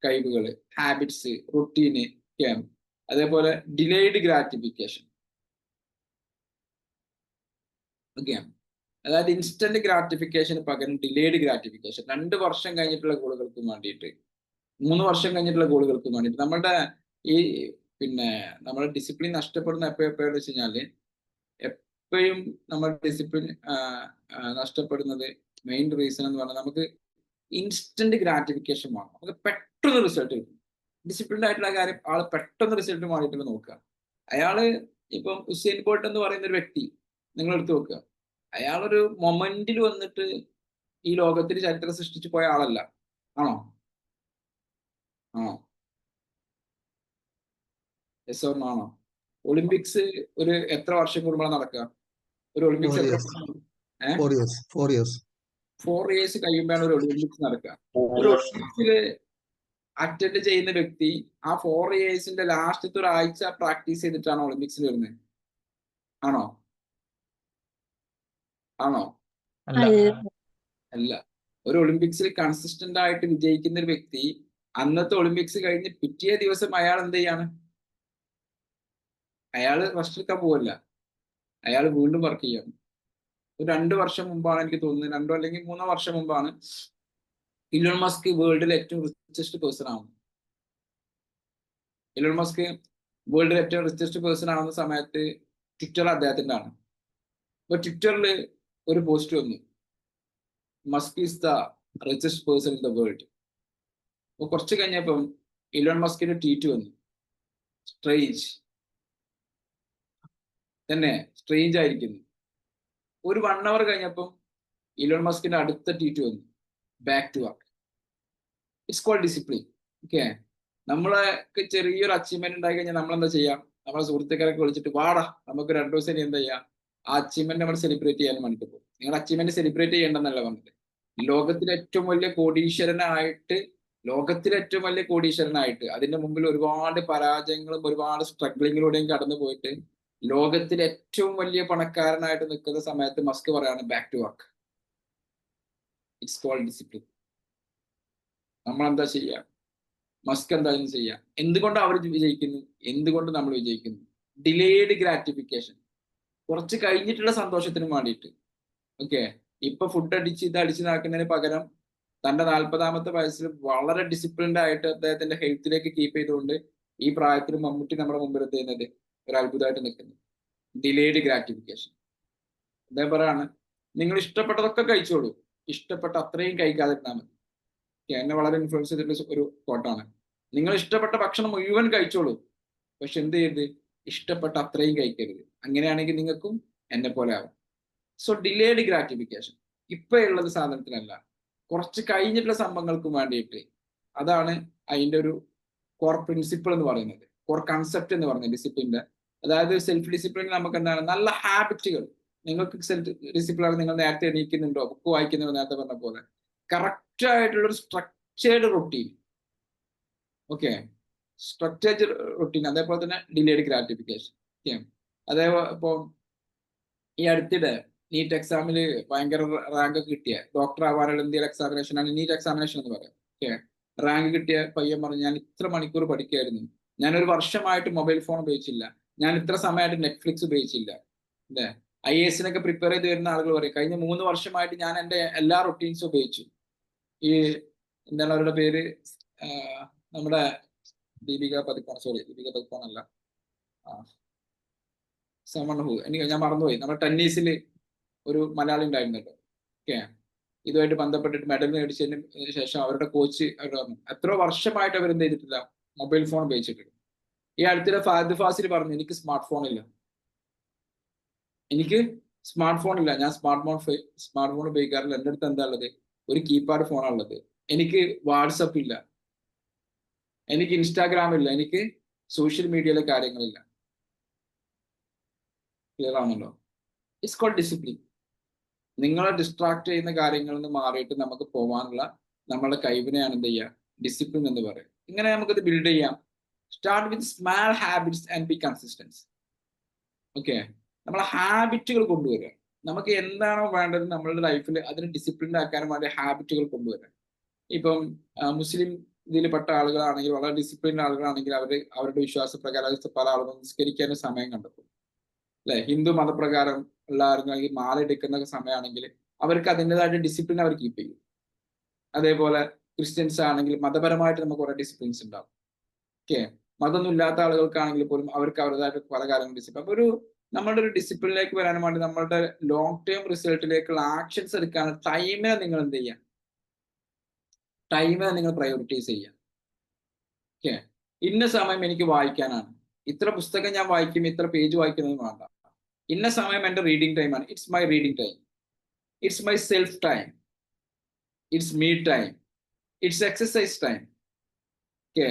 കഴിവുകൾ, ഹാബിറ്റ്സ്, റുട്ടീന്, അതേപോലെ ഡിലേഡ് ഗ്രാറ്റിഫിക്കേഷൻ. ഓക്കെ, അതായത് ഇൻസ്റ്റന്റ് ഗ്രാറ്റിഫിക്കേഷന് പകരം ഡിലേഡ് ഗ്രാറ്റിഫിക്കേഷൻ. 2 വർഷം കഴിഞ്ഞിട്ടുള്ള ഗോളുകൾക്കും വേണ്ടിയിട്ട്, 3 വർഷം കഴിഞ്ഞിട്ടുള്ള ഗോളുകൾക്കും വേണ്ടിയിട്ട് നമ്മളുടെ ഈ നമ്മുടെ ഡിസിപ്ലിൻ നഷ്ടപ്പെടുന്ന എപ്പോഴെന്ന് വെച്ച് കഴിഞ്ഞാൽ, എപ്പോഴും നമ്മൾ ഡിസിപ്ലിൻ നഷ്ടപ്പെടുന്നത് മെയിൻ റീസൺ എന്ന് പറഞ്ഞാൽ നമുക്ക് ഇൻസ്റ്റന്റ് ഗ്രാറ്റിഫിക്കേഷൻ വേണം. നമുക്ക് പെട്ടെന്ന് റിസൾട്ട് കിട്ടും. ഡിസിപ്ലിൻഡ് ആയിട്ടുള്ള കാര്യം ആള് പെട്ടെന്ന് റിസൾട്ട് വേണ്ടിയിട്ട് നോക്കുക. അയാള് ഇപ്പം ഉസൈൻ ബോൾട്ട് എന്ന് പറയുന്ന ഒരു വ്യക്തി നിങ്ങൾ എടുത്തു നോക്കുക. അയാളൊരു മൊമെന്റിൽ വന്നിട്ട് ഈ ലോകത്തിൽ ചരിത്രം സൃഷ്ടിച്ചു പോയ ആളല്ല. ആണോ? ആണോ? യെസ് ഓർ നോ ആണോ? ഒളിമ്പിക്സ് ഒരു എത്ര വർഷം കൂടുമ്പോഴാണ് നടക്കുക? ഒരു ഒളിമ്പിക്സ് 4 ഇയേഴ്സ് കഴിയുമ്പോഴാണ് ഒരു ഒളിമ്പിക്സ് നടക്കുക. ഒരു ഒളിമ്പിക്സില് അറ്റൻഡ് ചെയ്യുന്ന വ്യക്തി ആ 4 ഇയേഴ്സിന്റെ ലാസ്റ്റത്തെ ഒരാഴ്ച പ്രാക്ടീസ് ചെയ്തിട്ടാണ് ഒളിമ്പിക്സിൽ വരുന്നത്. ആണോ? ആണോ? അല്ല. ഒരു ഒളിമ്പിക്സിൽ കൺസിസ്റ്റന്റ് ആയിട്ട് വിജയിക്കുന്ന ഒരു വ്യക്തി അന്നത്തെ ഒളിമ്പിക്സ് കഴിഞ്ഞ് പിറ്റേ ദിവസം അയാൾ എന്ത് ചെയ്യാണ്? അയാള് റെസ്റ്റ് എടുക്കാൻ പോവല്ല, അയാൾ വീണ്ടും വർക്ക് ചെയ്യാണ്. ഒരു 2 വർഷം മുമ്പാണ് എനിക്ക് തോന്നുന്നത്, 2 അല്ലെങ്കിൽ 3 വർഷം മുമ്പാണ് ഇലോൺ മസ്ക് വേൾഡിലെ ഏറ്റവും റിച്ചസ്റ്റ് പേഴ്സൺ ആവുന്നത്. ഇലോൺ മസ്ക് വേൾഡിലെ ഏറ്റവും റിച്ചസ്റ്റ് പേഴ്സൺ ആവുന്ന സമയത്ത് ട്വിറ്റർ അദ്ദേഹത്തിന്റെ ആണ്. അപ്പൊ ട്വിറ്ററിൽ ഒരു പോസ്റ്റ് വന്നു, Musk is the richest person in the world. അപ്പൊ കുറച്ച് കഴിഞ്ഞപ്പം ഇലോൺ മസ്കിന്റെ ട്വീറ്റ് വന്നു, സ്ട്രേഞ്ച് തന്നെ, സ്ട്രേഞ്ച് ആയിരിക്കുന്നു. ഒരു 1 അവർ കഴിഞ്ഞപ്പം ഇലോൺ മസ്കിന്റെ അടുത്ത ട്വീറ്റ് വന്നു, back to work. It's called discipline. Okay, നമ്മളൊക്കെ ചെറിയൊരു അച്ചീവ്മെന്റ് ഉണ്ടായി കഴിഞ്ഞാൽ നമ്മൾ എന്താ ചെയ്യാം, നമ്മളെ സുഹൃത്തുക്കളൊക്കെ വിളിച്ചിട്ട് വാടാ നമുക്ക് 2 ദിവസം എന്താ ചെയ്യാം, ആ അച്ചീവ്മെന്റ് നമ്മൾ സെലിബ്രേറ്റ് ചെയ്യാൻ വേണ്ടിട്ട് പോകും. നിങ്ങൾ അച്ചീവ്മെന്റ് സെലിബ്രേറ്റ് ചെയ്യേണ്ടെന്നല്ല പറഞ്ഞത്. ലോകത്തിലെ ഏറ്റവും വലിയ കോടീശ്വരനായിട്ട് അതിന്റെ മുമ്പിൽ ഒരുപാട് പരാജയങ്ങളും ഒരുപാട് സ്ട്രഗ്ലിങ്ങിലൂടെയും കടന്നു പോയിട്ട് ലോകത്തിലെ ഏറ്റവും വലിയ പണക്കാരനായിട്ട് നിൽക്കുന്ന സമയത്ത് മസ്ക് പറയാണ് back to work. It's called discipline. നമ്മൾ എന്താ ചെയ്യുക, മസ്ക് എന്തായാലും ചെയ്യാം. എന്തുകൊണ്ട് അവർ വിജയിക്കുന്നു, എന്തുകൊണ്ട് നമ്മൾ വിജയിക്കുന്നു? ഡിലേഡ് ഗ്രാറ്റിഫിക്കേഷൻ, കുറച്ച് കഴിഞ്ഞിട്ടുള്ള സന്തോഷത്തിന് വേണ്ടിയിട്ട്. ഓക്കെ, ഇപ്പൊ ഫുഡ് അടിച്ച് ഇത് അടിച്ച് നാക്കുന്നതിന് പകരം തന്റെ 40ാമത്തെ വയസ്സിൽ വളരെ ഡിസിപ്ലിൻഡ് ആയിട്ട് അദ്ദേഹത്തിന്റെ ഹെൽത്തിലേക്ക് കീപ്പ് ചെയ്തുകൊണ്ട് ഈ പ്രായത്തിൽ മമ്മൂട്ടി നമ്മുടെ മുമ്പിൽ എത്തുന്നത് ഒരു അത്ഭുതമായിട്ട് നിൽക്കുന്നു. Delayed gratification. അദ്ദേഹം പറയാണ്, നിങ്ങൾ ഇഷ്ടപ്പെട്ടതൊക്കെ കഴിച്ചോളൂ, ഇഷ്ടപ്പെട്ട അത്രയും കഴിക്കാതിരുന്നാൽ മതി. എന്നെ വളരെ ഇൻഫ്ലുവൻസ് ചെയ്തിട്ടുള്ള ഒരു കോട്ടാണ്. നിങ്ങൾ ഇഷ്ടപ്പെട്ട ഭക്ഷണം മുഴുവൻ കഴിച്ചോളൂ, പക്ഷെ എന്ത് ചെയ്യരുത്, ഇഷ്ടപ്പെട്ട അത്രയും കഴിക്കരുത്. അങ്ങനെയാണെങ്കിൽ നിങ്ങൾക്കും എന്നെ പോലെ ആവും. സോ ഡിലേഡ് ഗ്രാറ്റിഫിക്കേഷൻ ഇപ്പൊ ഉള്ളത് സാധനത്തിനല്ല, കുറച്ച് കഴിഞ്ഞിട്ടുള്ള സംഭവങ്ങൾക്കും വേണ്ടിയിട്ട്. അതാണ് അതിന്റെ ഒരു കോർ പ്രിൻസിപ്പിൾ എന്ന് പറയുന്നത്, കോർ കൺസെപ്റ്റ് എന്ന് പറയുന്നത് ഡിസിപ്ലിന്റെ. അതായത് സെൽഫ് ഡിസിപ്ലിൻ നമുക്ക് എന്താണ്, നല്ല ഹാബിറ്റുകൾ. നിങ്ങൾക്ക് സെൽഫ് ഡിസിപ്ലിൻ ആണ്, നിങ്ങൾ നേരത്തെ എണീക്കുന്നുണ്ടോ, ബുക്ക് വായിക്കുന്നുണ്ടോ, നേരത്തെ പറഞ്ഞ പോലെ കറക്റ്റ് ആയിട്ടുള്ള ഒരു structured routine. Okay, structured routine. അതേപോലെ തന്നെ ഡിലേഡ് ഗ്രാറ്റിഫിക്കേഷൻ. ഓക്കെ, അതേപോലെ ഇപ്പൊ ഈ അടുത്തിടെ നീറ്റ് എക്സാമിൽ ഭയങ്കര റാങ്ക് കിട്ടിയ, ഡോക്ടർ ആവാനുള്ള ഇന്ത്യയിലെ എക്സാമിനേഷൻ ആണ് നീറ്റ് എക്സാമിനേഷൻ എന്ന് പറയാം. ഓക്കെ, റാങ്ക് കിട്ടിയ പയ്യൻ പറഞ്ഞു, ഞാൻ ഇത്ര മണിക്കൂർ പഠിക്കായിരുന്നു, ഞാനൊരു വർഷമായിട്ട് മൊബൈൽ ഫോൺ ഉപയോഗിച്ചില്ല, ഞാൻ ഇത്ര സമയമായിട്ട് നെറ്റ്ഫ്ലിക്സ് ഉപയോഗിച്ചില്ല. അല്ലേ, IAS പ്രിപ്പയർ ചെയ്ത് വരുന്ന ആളുകൾ പറയും, കഴിഞ്ഞ 3 വർഷമായിട്ട് ഞാൻ എൻ്റെ എല്ലാ റൊട്ടീൻസും ഉപയോഗിച്ചു. ഈ എന്താണ് അവരുടെ പേര്, നമ്മുടെ ദീപിക പതുക്കോൺ അല്ല, എനിക്ക് ഞാൻ മറന്നുപോയി, നമ്മുടെ ടെന്നീസിൽ ഒരു മലയാളി ഉണ്ടായിരുന്നല്ലോ. ഓക്കെ, ഇതുമായിട്ട് ബന്ധപ്പെട്ടിട്ട് മെഡൽ മേടിച്ചതിന് ശേഷം അവരുടെ കോച്ച് അവർ പറഞ്ഞു, എത്രയോ വർഷമായിട്ട് അവർ എന്ത് ചെയ്തിട്ടില്ല, മൊബൈൽ ഫോൺ ഉപയോഗിച്ചിട്ടില്ല. ഈ അടുത്തിടെ ഫഹദ് ഫാസിൽ പറഞ്ഞു, എനിക്ക് സ്മാർട്ട് ഫോൺ ഇല്ല, ഞാൻ സ്മാർട്ട് ഫോൺ ഉപയോഗിക്കാറില്ല. എൻ്റെ അടുത്ത് എന്താ ഉള്ളത്, ഒരു കീപാഡ് ഫോണാണുള്ളത്. എനിക്ക് വാട്സപ്പ് ഇല്ല, എനിക്ക് ഇൻസ്റ്റാഗ്രാം ഇല്ല, എനിക്ക് സോഷ്യൽ മീഡിയയിലെ കാര്യങ്ങളില്ല. ക്ലിയർ ആണല്ലോ? It's called discipline. നിങ്ങളെ ഡിസ്ട്രാക്ട് ചെയ്യുന്ന കാര്യങ്ങളിൽ നിന്ന് മാറിയിട്ട് നമുക്ക് പോകാനുള്ള നമ്മളുടെ കഴിവിനെയാണ് എന്ത് ചെയ്യുക, ഡിസിപ്ലിൻ എന്ന് പറയും. ഇങ്ങനെ നമുക്കത് ബിൽഡ് ചെയ്യാം. Start with small habits and B consistence. Okay, നമ്മളെ ഹാബിറ്റുകൾ കൊണ്ടുവരിക. നമുക്ക് എന്താണോ വേണ്ടത് നമ്മളുടെ ലൈഫിൽ അതിന് ഡിസിപ്ലിൻഡ് ആക്കാനും വേണ്ടി ഹാബിറ്റുകൾ കൊണ്ടുവരിക. ഇപ്പം മുസ്ലിം ഇതിൽ പെട്ട ആളുകളാണെങ്കിൽ, വളരെ ഡിസിപ്ലിൻഡ് ആളുകളാണെങ്കിൽ അവരുടെ വിശ്വാസപ്രകാരം പല ആളുകളും നിസ്കരിക്കാനും സമയം കണ്ടെത്തും. അല്ലെ, ഹിന്ദു മതപ്രകാരം ഉള്ള ആളുകൾ മാല എടുക്കുന്ന സമയമാണെങ്കിൽ അവർക്ക് അതിൻ്റെതായിട്ട് ഡിസിപ്ലിൻ അവർ കീപ്പ് ചെയ്യും. അതേപോലെ ക്രിസ്ത്യൻസ് ആണെങ്കിൽ മതപരമായിട്ട് നമുക്ക് കുറെ ഡിസിപ്ലിൻസ് ഉണ്ടാവും. ഓക്കെ, മതമൊന്നും ഇല്ലാത്ത ആളുകൾക്കാണെങ്കിൽ പോലും അവർക്ക് അവരുടേതായിട്ട് പല കാര്യങ്ങളും ഡിസിപ്ലിൻ. അപ്പൊ നമ്മളുടെ ഒരു ഡിസിപ്ലിനിലേക്ക് വരാൻ വേണ്ടി നമ്മളുടെ ലോങ് ടേം റിസൾട്ടിലേക്കുള്ള ആക്ഷൻസ് എടുക്കാൻ ടൈമിനെ നിങ്ങൾ എന്ത് ചെയ്യാം, ടൈമിനെ നിങ്ങൾ പ്രയോറിറ്റൈസ് ചെയ്യാം. ഓക്കെ, ഇന്ന സമയം എനിക്ക് വായിക്കാനാണ്, ഇത്ര പുസ്തകം ഞാൻ വായിക്കും, ഇത്ര പേജ് വായിക്കുന്നത് വേണ്ട. ഇന്ന സമയം എൻ്റെ റീഡിങ് ടൈമാണ്. It's my reading time, it's my self time, it's me time, it's exercise time. Okay,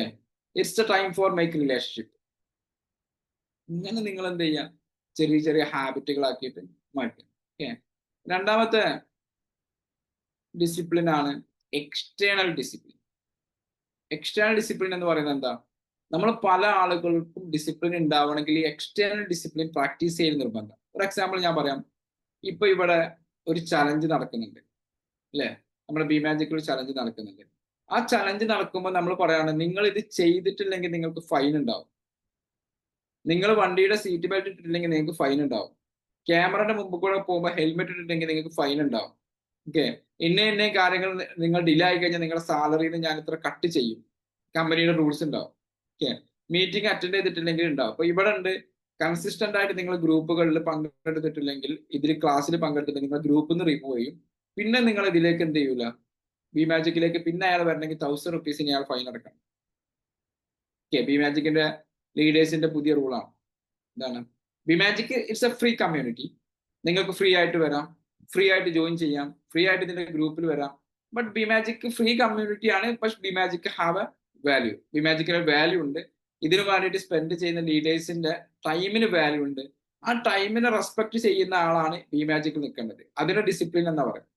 it's the time for make relationship. ഇങ്ങനെ നിങ്ങൾ എന്ത് ചെയ്യാം, ചെറിയ ചെറിയ ഹാബിറ്റുകളാക്കിയിട്ട് മാറ്റുക. ഓക്കെ, രണ്ടാമത്തെ ഡിസിപ്ലിൻ ആണ് എക്സ്റ്റേണൽ ഡിസിപ്ലിൻ. എക്സ്റ്റേണൽ ഡിസിപ്ലിൻ എന്ന് പറയുന്നത് എന്താ, നമ്മൾ പല ആളുകൾക്കും ഡിസിപ്ലിൻ ഉണ്ടാവണമെങ്കിൽ ഈ എക്സ്റ്റേണൽ ഡിസിപ്ലിൻ പ്രാക്ടീസ് ചെയ്ത് നിർബന്ധം. ഒരു എക്സാമ്പിൾ ഞാൻ പറയാം. ഇപ്പൊ ഇവിടെ ഒരു ചലഞ്ച് നടക്കുന്നുണ്ട്, അല്ലെ, നമ്മുടെ ബി മാജിക്കിൽ ഒരു ചലഞ്ച് നടക്കുന്നുണ്ട്. ആ ചലഞ്ച് നടക്കുമ്പോൾ നമ്മൾ പറയാണ്, നിങ്ങൾ ഇത് ചെയ്തിട്ടില്ലെങ്കിൽ നിങ്ങൾക്ക് ഫൈൻ ഉണ്ടാവും, നിങ്ങൾ വണ്ടിയുടെ സീറ്റ് ബെൽറ്റ് ഇട്ടിട്ടില്ലെങ്കിൽ നിങ്ങൾക്ക് ഫൈൻ ഉണ്ടാവും. ക്യാമറയുടെ മുമ്പ് കൂടെ പോകുമ്പോൾ ഹെൽമെറ്റ് ഇട്ടിട്ടുണ്ടെങ്കിൽ നിങ്ങൾക്ക് ഫൈൻ ഉണ്ടാവും. ഓക്കെ, ഇന്ന കാര്യങ്ങൾ നിങ്ങൾ ഡിലേ ആയി കഴിഞ്ഞാൽ നിങ്ങളുടെ സാലറിയിൽ ഞാൻ ഇത്ര കട്ട് ചെയ്യും. കമ്പനിയുടെ റൂൾസ് ഉണ്ടാവും. ഓക്കെ, മീറ്റിംഗ് അറ്റൻഡ് ചെയ്തിട്ടില്ലെങ്കിൽ ഉണ്ടാവും. അപ്പൊ ഇവിടെ ഉണ്ട്, കൺസിസ്റ്റന്റ് ആയിട്ട് നിങ്ങൾ ഗ്രൂപ്പുകളിൽ പങ്കെടുത്തിട്ടില്ലെങ്കിൽ, ഇതിൽ ക്ലാസ്സിൽ പങ്കെടുത്തില്ലെങ്കിൽ നിങ്ങൾ ഗ്രൂപ്പിൽ നിന്ന് റിമൂവ് ചെയ്യും. പിന്നെ നിങ്ങൾ ഇതിലേക്ക് എന്ത് ചെയ്യൂല, ബി മാജിക്കിലേക്ക് പിന്നെ അയാൾ വരണമെങ്കിൽ 1000 rupees അയാൾ ഫൈൻ അടക്കണം. ഓക്കെ, ബി മാജിക്കിന്റെ ലീഡേഴ്സിന്റെ പുതിയ റൂളാണ്. എന്താണ് B magic? It's A free community. നിങ്ങൾക്ക് ഫ്രീ ആയിട്ട് വരാം, ഫ്രീ ആയിട്ട് ജോയിൻ ചെയ്യാം, ഫ്രീ ആയിട്ട് ഇതിന്റെ ഗ്രൂപ്പിൽ വരാം. But B magic free community ആണ്. പക്ഷെ B magic have a value. B മാജിക്കിന് വാല്യൂ ഉണ്ട്. ഇതിനു വേണ്ടിയിട്ട് സ്പെൻഡ് ചെയ്യുന്ന ലീഡേഴ്സിന്റെ ടൈമിന് വാല്യൂ ഉണ്ട്. ആ ടൈമിനെ റെസ്പെക്ട് ചെയ്യുന്ന ആളാണ് ബി മാജിക്കിൽ നിൽക്കേണ്ടത്. അതിന് ഡിസിപ്ലിൻ എന്നാ പറയുന്നത്.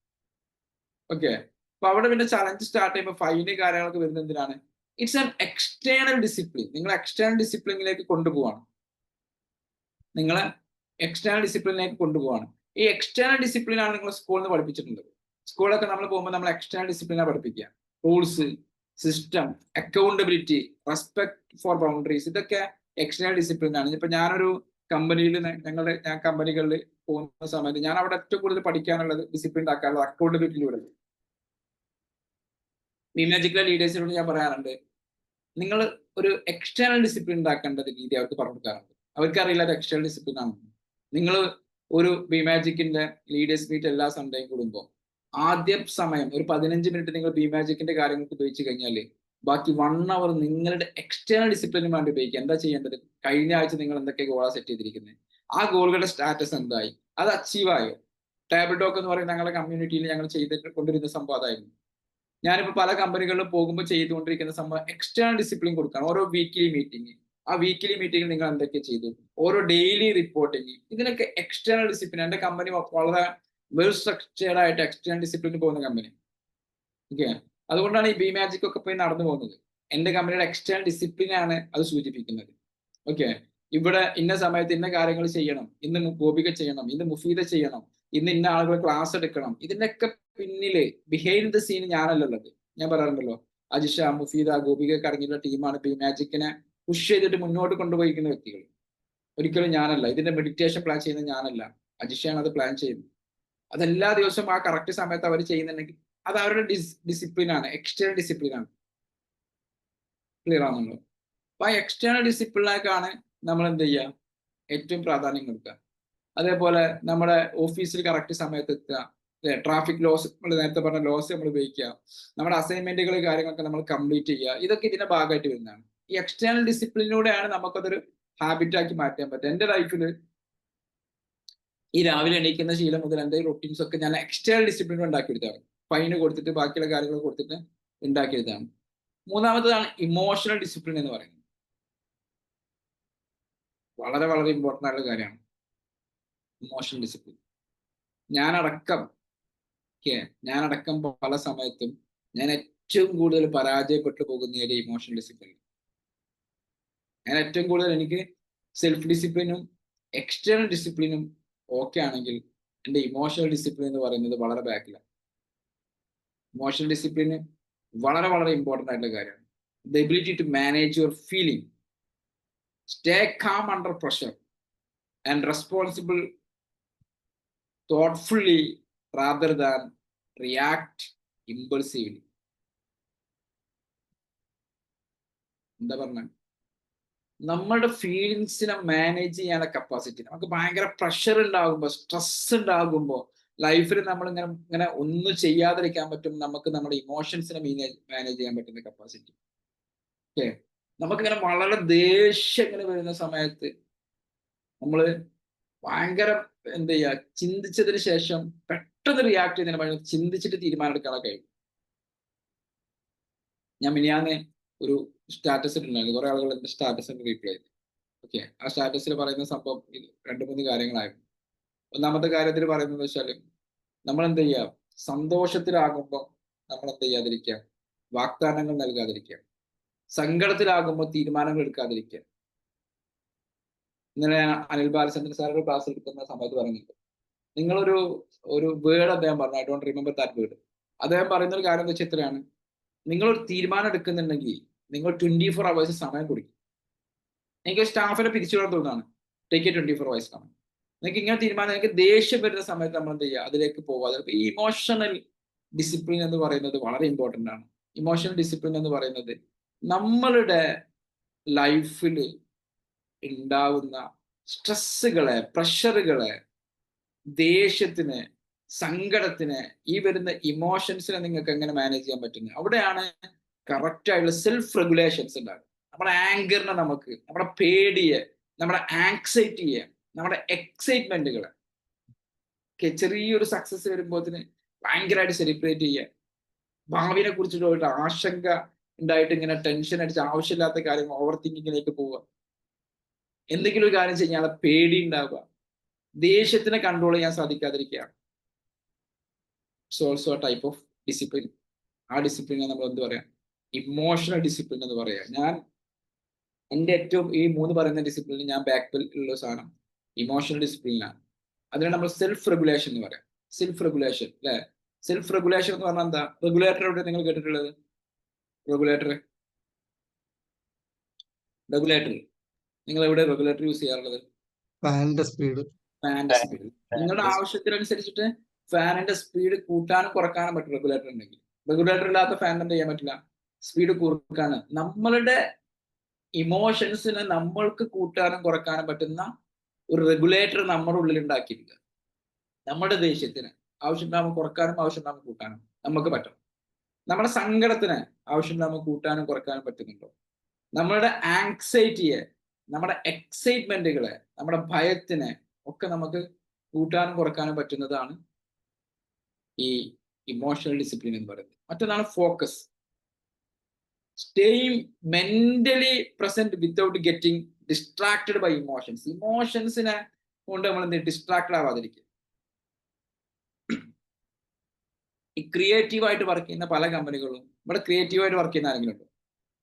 ഓക്കെ, അപ്പൊ അവിടെ പിന്നെ ചലഞ്ച് സ്റ്റാർട്ട് ചെയ്യുമ്പോൾ ഫൈന് കാര്യങ്ങളൊക്കെ വരുന്നത് എന്തിനാണ്? It's an external discipline. നിങ്ങൾ എക്സ്റ്റേണൽ ഡിസിപ്ലിനിലേക്ക് കൊണ്ടുപോവാണ്. നിങ്ങളെ എക്സ്റ്റേണൽ ഡിസിപ്ലിനിലേക്ക് കൊണ്ടുപോവാണ്. ഈ എക്സ്റ്റേണൽ ഡിസിപ്ലിൻ ആണ് നിങ്ങൾ സ്കൂളിൽ നിന്ന് പഠിപ്പിച്ചിട്ടുണ്ട്. സ്കൂളിലൊക്കെ നമ്മൾ പോകുമ്പോൾ നമ്മൾ എക്സ്റ്റേണൽ ഡിസിപ്ലിനാണ് പഠിപ്പിക്കുക. Rules, system, accountability, respect for boundaries, ഇതൊക്കെ എക്സ്റ്റേണൽ ഡിസിപ്ലിൻ ആണ്. ഇപ്പൊ ഞാനൊരു കമ്പനിയിൽ ഞാൻ കമ്പനികളിൽ പോകുന്ന സമയത്ത് ഞാൻ അവിടെ ഏറ്റവും കൂടുതൽ പഠിക്കാനുള്ളത്, ഡിസിപ്ലിൻ ആക്കാനുള്ളത് അക്കൗണ്ടബിലിറ്റിയിലൂടെ. ബി മാജിക്കിലെ ലീഡേഴ്സിനോട് ഞാൻ പറയാറുണ്ട്, നിങ്ങൾ ഒരു എക്സ്റ്റേണൽ ഡിസിപ്ലിൻ ഉണ്ടാക്കേണ്ടത് രീതി അവർക്ക് പറഞ്ഞു കൊടുക്കാറുണ്ട്. അവർക്കറിയില്ല അത് എക്സ്റ്റേണൽ ഡിസിപ്ലിൻ ആണ്. നിങ്ങൾ ഒരു ബി മാജിക്കിന്റെ ലീഡേഴ്സ് മീറ്റ് എല്ലാ സൺഡേയും കൂടുമ്പോൾ ആദ്യം സമയം ഒരു 15 മിനിറ്റ് നിങ്ങൾ ബി മാജിക്കിന്റെ കാര്യങ്ങൾക്ക് ഉപയോഗിച്ച് കഴിഞ്ഞാൽ ബാക്കി 1 hour നിങ്ങളുടെ എക്സ്റ്റേണൽ ഡിസിപ്ലിന് വേണ്ടി ഉപയോഗിക്കുക. എന്താ ചെയ്യേണ്ടത്? കഴിഞ്ഞ ആഴ്ച നിങ്ങൾ എന്തൊക്കെ ഗോളാ സെറ്റ് ചെയ്തിരിക്കുന്നത്, ആ ഗോളുകളുടെ സ്റ്റാറ്റസ് എന്തായി, അത് അച്ചീവ് ആയോ? ടേബിൾ ടോക്ക് എന്ന് പറയുന്ന ഞങ്ങളുടെ കമ്മ്യൂണിറ്റിയിൽ ഞങ്ങൾ ചെയ്തുകൊണ്ടിരുന്ന സംഭവം അതായിരുന്നു. ഞാനിപ്പോൾ പല കമ്പനികളിലും പോകുമ്പോൾ ചെയ്തുകൊണ്ടിരിക്കുന്ന സംഭവം എക്സ്റ്റേണൽ ഡിസിപ്ലിൻ കൊടുക്കുകയാണ്. ഓരോ വീക്കിലി മീറ്റിംഗ്, ആ വീക്കിലി മീറ്റിംഗിൽ നിങ്ങൾ എന്തൊക്കെ ചെയ്തു, ഓരോ ഡെയിലി റിപ്പോർട്ടിങ്, ഇതിനൊക്കെ എക്സ്റ്റേണൽ ഡിസിപ്ലിൻ. എൻ്റെ കമ്പനി വളരെ വെൽ സ്ട്രക്ചേർഡ് ആയിട്ട് എക്സ്റ്റേണൽ ഡിസിപ്ലിന് പോകുന്ന കമ്പനി. ഓക്കെ, അതുകൊണ്ടാണ് ഈ ബി മാജിക് ഒക്കെ പോയി നടന്നു പോകുന്നത്. എൻ്റെ കമ്പനിയുടെ എക്സ്റ്റേണൽ ഡിസിപ്ലിൻ ആണ് അത് സൂചിപ്പിക്കുന്നത്. ഓക്കെ, ഇവിടെ ഇന്ന സമയത്ത് ഇന്ന കാര്യങ്ങൾ ചെയ്യണം, ഇന്ന് ഗോപിക ചെയ്യണം, ഇന്ന് മുഫീദ ചെയ്യണം, ഇന്ന ആളുകൾ ക്ലാസ് എടുക്കണം. ഇതിൻ്റെയൊക്കെ പിന്നില് ബിഹൈൻഡ് ദ സീൻ ഞാനല്ലുള്ളത്. ഞാൻ പറയാറുണ്ടല്ലോ, അജിഷ, മുഫീദ, ഗോപിക അടങ്ങിയിട്ടുള്ള ടീമാണ് ബി മാജിക്കിനെ പുഷ് ചെയ്തിട്ട് മുന്നോട്ട് കൊണ്ടുപോയിരിക്കുന്ന വ്യക്തികൾ. ഒരിക്കലും ഞാനല്ല. ഇതിന്റെ മെഡിറ്റേഷൻ പ്ലാൻ ചെയ്യുന്നത് ഞാനല്ല, അജിഷയാണ് അത് പ്ലാൻ ചെയ്യുന്നത്. അതെല്ലാ ദിവസവും ആ കറക്റ്റ് സമയത്ത് അവർ ചെയ്യുന്നുണ്ടെങ്കിൽ അത് അവരുടെ ഡിസിപ്ലിൻ ആണ്, എക്സ്റ്റേണൽ ഡിസിപ്ലിൻ ആണ്. ക്ലിയർ ആണല്ലോ? അപ്പൊ ആ എക്സ്റ്റേണൽ ഡിസിപ്ലിനേക്കാണ് നമ്മൾ എന്ത് ചെയ്യുക, ഏറ്റവും പ്രാധാന്യം കൊടുക്കുക. അതേപോലെ നമ്മുടെ ഓഫീസിൽ കറക്റ്റ് സമയത്ത് എത്തുക, ട്രാഫിക് ലോസ്, നമ്മൾ നേരത്തെ പറഞ്ഞ ലോസ് നമ്മൾ ഉപയോഗിക്കുക, നമ്മുടെ അസൈൻമെന്റുകൾ കാര്യങ്ങളൊക്കെ നമ്മൾ കംപ്ലീറ്റ് ചെയ്യുക, ഇതൊക്കെ ഇതിന്റെ ഭാഗമായിട്ട് വരുന്നതാണ്. ഈ എക്സ്റ്റേണൽ ഡിസിപ്ലിനിലൂടെയാണ് നമുക്കതൊരു ഹാബിറ്റാക്കി മാറ്റാൻ പറ്റുക. എൻ്റെ ലൈഫിൽ ഈ രാവിലെ എണീക്കുന്ന ശീലം മുതൽ എൻ്റെ റൊട്ടീൻസ് ഒക്കെ ഞാൻ എക്സ്റ്റേണൽ ഡിസിപ്ലിൻ ഉണ്ടാക്കിയെടുത്താണ്. ഫൈന് കൊടുത്തിട്ട് ബാക്കിയുള്ള കാര്യങ്ങൾ കൊടുത്തിട്ട് ഉണ്ടാക്കിയെടുത്താണ്. മൂന്നാമത്തതാണ് ഇമോഷണൽ ഡിസിപ്ലിൻ എന്ന് പറയുന്നത്. വളരെ വളരെ ഇമ്പോർട്ടൻ്റ് ആയിട്ടുള്ള കാര്യമാണ് ഇമോഷണൽ ഡിസിപ്ലിൻ. ഞാനടക്കം പല സമയത്തും ഞാൻ ഏറ്റവും കൂടുതൽ പരാജയപ്പെട്ടു പോകുന്ന ഒരു ഇമോഷണൽ ഡിസിപ്ലിൻ. ഞാൻ ഏറ്റവും കൂടുതൽ എനിക്ക് സെൽഫ് ഡിസിപ്ലിനും എക്സ്റ്റേണൽ ഡിസിപ്ലിനും ഓക്കെ ആണെങ്കിൽ എൻ്റെ ഇമോഷണൽ ഡിസിപ്ലിൻ എന്ന് പറയുന്നത് വളരെ ബാക്കിലാണ്. ഇമോഷണൽ ഡിസിപ്ലിന് വളരെ വളരെ ഇമ്പോർട്ടൻ്റ് ആയിട്ടുള്ള കാര്യമാണ്. The ability to manage your feeling, stay calm under pressure and responsible thoughtfully rather than react impulsively. എന്താ പറഞ്ഞ, നമ്മളുടെ ഫീലിങ്സിനെ മാനേജ് ചെയ്യാനുള്ള കപ്പാസിറ്റി, നമുക്ക് ഭയങ്കര പ്രഷർ ഉണ്ടാകുമ്പോൾ, സ്ട്രെസ് ഉണ്ടാകുമ്പോൾ ലൈഫിൽ നമ്മൾ ഇങ്ങനെ ഒന്നും ചെയ്യാതിരിക്കാൻ പറ്റും. നമുക്ക് നമ്മുടെ ഇമോഷൻസിനെ മാനേജ് ചെയ്യാൻ പറ്റുന്ന കപ്പാസിറ്റി. ഓക്കെ, നമുക്കിങ്ങനെ വളരെ ദേഷ്യം ഇങ്ങനെ വരുന്ന സമയത്ത് നമ്മൾ ഭയങ്കര എന്ത് ചെയ്യുക, ചിന്തിച്ചതിന് ശേഷം പെട്ടെന്ന് റിയാക്ട് ചെയ്യുന്നതിന് പകരം ചിന്തിച്ചിട്ട് തീരുമാനം എടുക്കാനൊക്കെ കഴിയും. ഞാൻ മിനിയാന്ന് ഒരു സ്റ്റാറ്റസ് ഇട്ടുണ്ടായിരുന്നു, കുറെ ആളുകൾ എന്റെ സ്റ്റാറ്റസിന് റീപ്ലൈ ചെയ്തു. ഓക്കെ, ആ സ്റ്റാറ്റസിൽ പറയുന്ന സംഭവം 2-3 കാര്യങ്ങളായിരുന്നു. ഒന്നാമത്തെ കാര്യത്തിൽ പറയുന്നത് വെച്ചാൽ, നമ്മൾ എന്ത് ചെയ്യുക, സന്തോഷത്തിലാകുമ്പോൾ നമ്മൾ എന്ത് ചെയ്യാതിരിക്കുക, വാഗ്ദാനങ്ങൾ നൽകാതിരിക്കുക, സങ്കടത്തിലാകുമ്പോൾ തീരുമാനങ്ങൾ എടുക്കാതിരിക്കുക. ഇന്നലെ അനിൽ ബാലചന്ദ്രൻ സാറുടെ ക്ലാസ് എടുക്കുന്ന സമയത്ത് പറഞ്ഞിട്ടുണ്ട്, നിങ്ങളൊരു വേർഡ് അദ്ദേഹം പറഞ്ഞു, I don't remember that word. അദ്ദേഹം പറയുന്ന ഒരു കാര്യം എന്താ വെച്ചാൽ ഇത്രയാണ്, നിങ്ങളൊരു തീരുമാനം എടുക്കുന്നുണ്ടെങ്കിൽ നിങ്ങൾ 24 hours സമയം കൊടുക്കും. എനിക്ക് സ്റ്റാഫിനെ പിരിച്ചുവിടാൻ തോന്നുന്നതാണ്, ടേക്ക് എ 24 hours സമയം. നിങ്ങൾക്ക് ഇങ്ങനെ തീരുമാനം, നിങ്ങൾക്ക് ദേഷ്യം വരുന്ന സമയത്ത് നമ്മൾ എന്ത് ചെയ്യുക, അതിലേക്ക് പോവാതെ. ഈ ഇമോഷണൽ ഡിസിപ്ലിൻ എന്ന് പറയുന്നത് വളരെ ഇമ്പോർട്ടൻ്റ് ആണ്. ഇമോഷണൽ ഡിസിപ്ലിൻ എന്ന് പറയുന്നത് നമ്മളുടെ ലൈഫിൽ ഉണ്ടാവുന്ന സ്ട്രെസ്സുകളെ, പ്രഷറുകളെ, ദേഷ്യത്തിന്, സങ്കടത്തിന്, ഈ വരുന്ന ഇമോഷൻസിനെ നിങ്ങൾക്ക് എങ്ങനെ മാനേജ് ചെയ്യാൻ പറ്റുന്നത്, അവിടെയാണ് കറക്റ്റ് ആയിട്ടുള്ള സെൽഫ് റെഗുലേഷൻസ് ഉണ്ടാകും. നമ്മുടെ ആങ്കറിനെ, നമ്മുടെ പേടിയെ, നമ്മുടെ ആങ്സൈറ്റിയെ, നമ്മുടെ എക്സൈറ്റ്മെന്റുകളെ ചെറിയൊരു സക്സസ് വരുമ്പോഴത്തിന് ഭയങ്കരമായിട്ട് സെലിബ്രേറ്റ് ചെയ്യുക, ഭാവിനെ കുറിച്ചിട്ട് ആശങ്ക ഉണ്ടായിട്ട് ഇങ്ങനെ ടെൻഷൻ അടിച്ച് ആവശ്യമില്ലാത്ത കാര്യങ്ങൾ ഓവർ തിങ്കിങ്ങിലേക്ക് പോവുക, എന്തെങ്കിലും ഒരു കാര്യം ചെയ്യാനുള്ള പേടി ഉണ്ടാവുക, ദേഷ്യത്തിനെ കൺട്രോൾ ചെയ്യാൻ സാധിക്കാതിരിക്കുക. It's also a type of discipline. ആ ഡിസിപ്ലിനെ നമ്മൾ എന്ത് പറയാം, ഇമോഷണൽ ഡിസിപ്ലിൻ എന്ന് പറയാം. ഞാൻ എൻ്റെ ഏറ്റവും ഈ 3 പറയുന്ന ഡിസിപ്ലിനിൽ ഞാൻ ബാക്കിൽ ഉള്ള സാധനം ഇമോഷണൽ ഡിസിപ്ലിനാണ്. അതിനെ നമ്മൾ സെൽഫ് റെഗുലേഷൻ എന്ന് പറയാം. സെൽഫ് റെഗുലേഷൻ അല്ലെ? സെൽഫ് റെഗുലേഷൻ എന്ന് പറഞ്ഞാൽ എന്താ? റെഗുലേറ്റർ എവിടെ നിങ്ങൾ കേട്ടിട്ടുള്ളത്? റെഗുലേറ്റർ നിങ്ങൾ എവിടെ റെഗുലേറ്റർ യൂസ് ചെയ്യാറുള്ളത്? ഫാനിന്റെ സ്പീഡ്. ഫാനിന്റെ സ്പീഡ്. നിങ്ങളുടെ ആവശ്യത്തിനനുസരിച്ചിട്ട് ഫാനിന്റെ സ്പീഡ് കൂട്ടാനും കുറക്കാനും പറ്റും റെഗുലേറ്റർ ഉണ്ടെങ്കിൽ. റെഗുലേറ്റർ ഇല്ലാത്ത ഫാൻ എന്ത് ചെയ്യാൻ പറ്റില്ല, സ്പീഡ് കുറക്കാനും. നമ്മളുടെ ഇമോഷൻസിനെ നമ്മൾക്ക് കൂട്ടാനും കുറക്കാനും പറ്റുന്ന ഒരു റെഗുലേറ്റർ നമ്മുടെ ഉള്ളിൽ ഉണ്ടാക്കിയിട്ടുണ്ട്. നമ്മുടെ ദേഷ്യത്തിന് ആവശ്യമുണ്ടാകുമ്പോൾ കുറക്കാനും ആവശ്യമുണ്ടാകുമ്പോൾ കൂട്ടാനും നമുക്ക് പറ്റും. നമ്മുടെ സങ്കടത്തിന് ആവശ്യമുണ്ടാകുമ്പോൾ കൂട്ടാനും കുറക്കാനും പറ്റുന്നുണ്ടോ? നമ്മളുടെ ആങ്സൈറ്റിയെ, നമ്മുടെ എക്സൈറ്റ്മെന്റുകളെ, നമ്മുടെ ഭയത്തിനെ ഒക്കെ നമുക്ക് കൂട്ടാനും കുറക്കാനും പറ്റുന്നതാണ് ഈ ഇമോഷണൽ ഡിസിപ്ലിൻ എന്ന് പറയുന്നത്. മറ്റൊന്നാണ് focus. Staying mentally present without getting distracted by emotions. ഇമോഷൻസിനെ കൊണ്ട് നമ്മൾ എന്ത് ഡിസ്ട്രാക്റ്റഡ് ആവാതിരിക്കുക. ഈ ക്രിയേറ്റീവായിട്ട് വർക്ക് ചെയ്യുന്ന പല കമ്പനികളും, ഇവിടെ ക്രിയേറ്റീവായിട്ട് വർക്ക് ചെയ്യുന്ന ആരെങ്കിലും ഉണ്ടോ?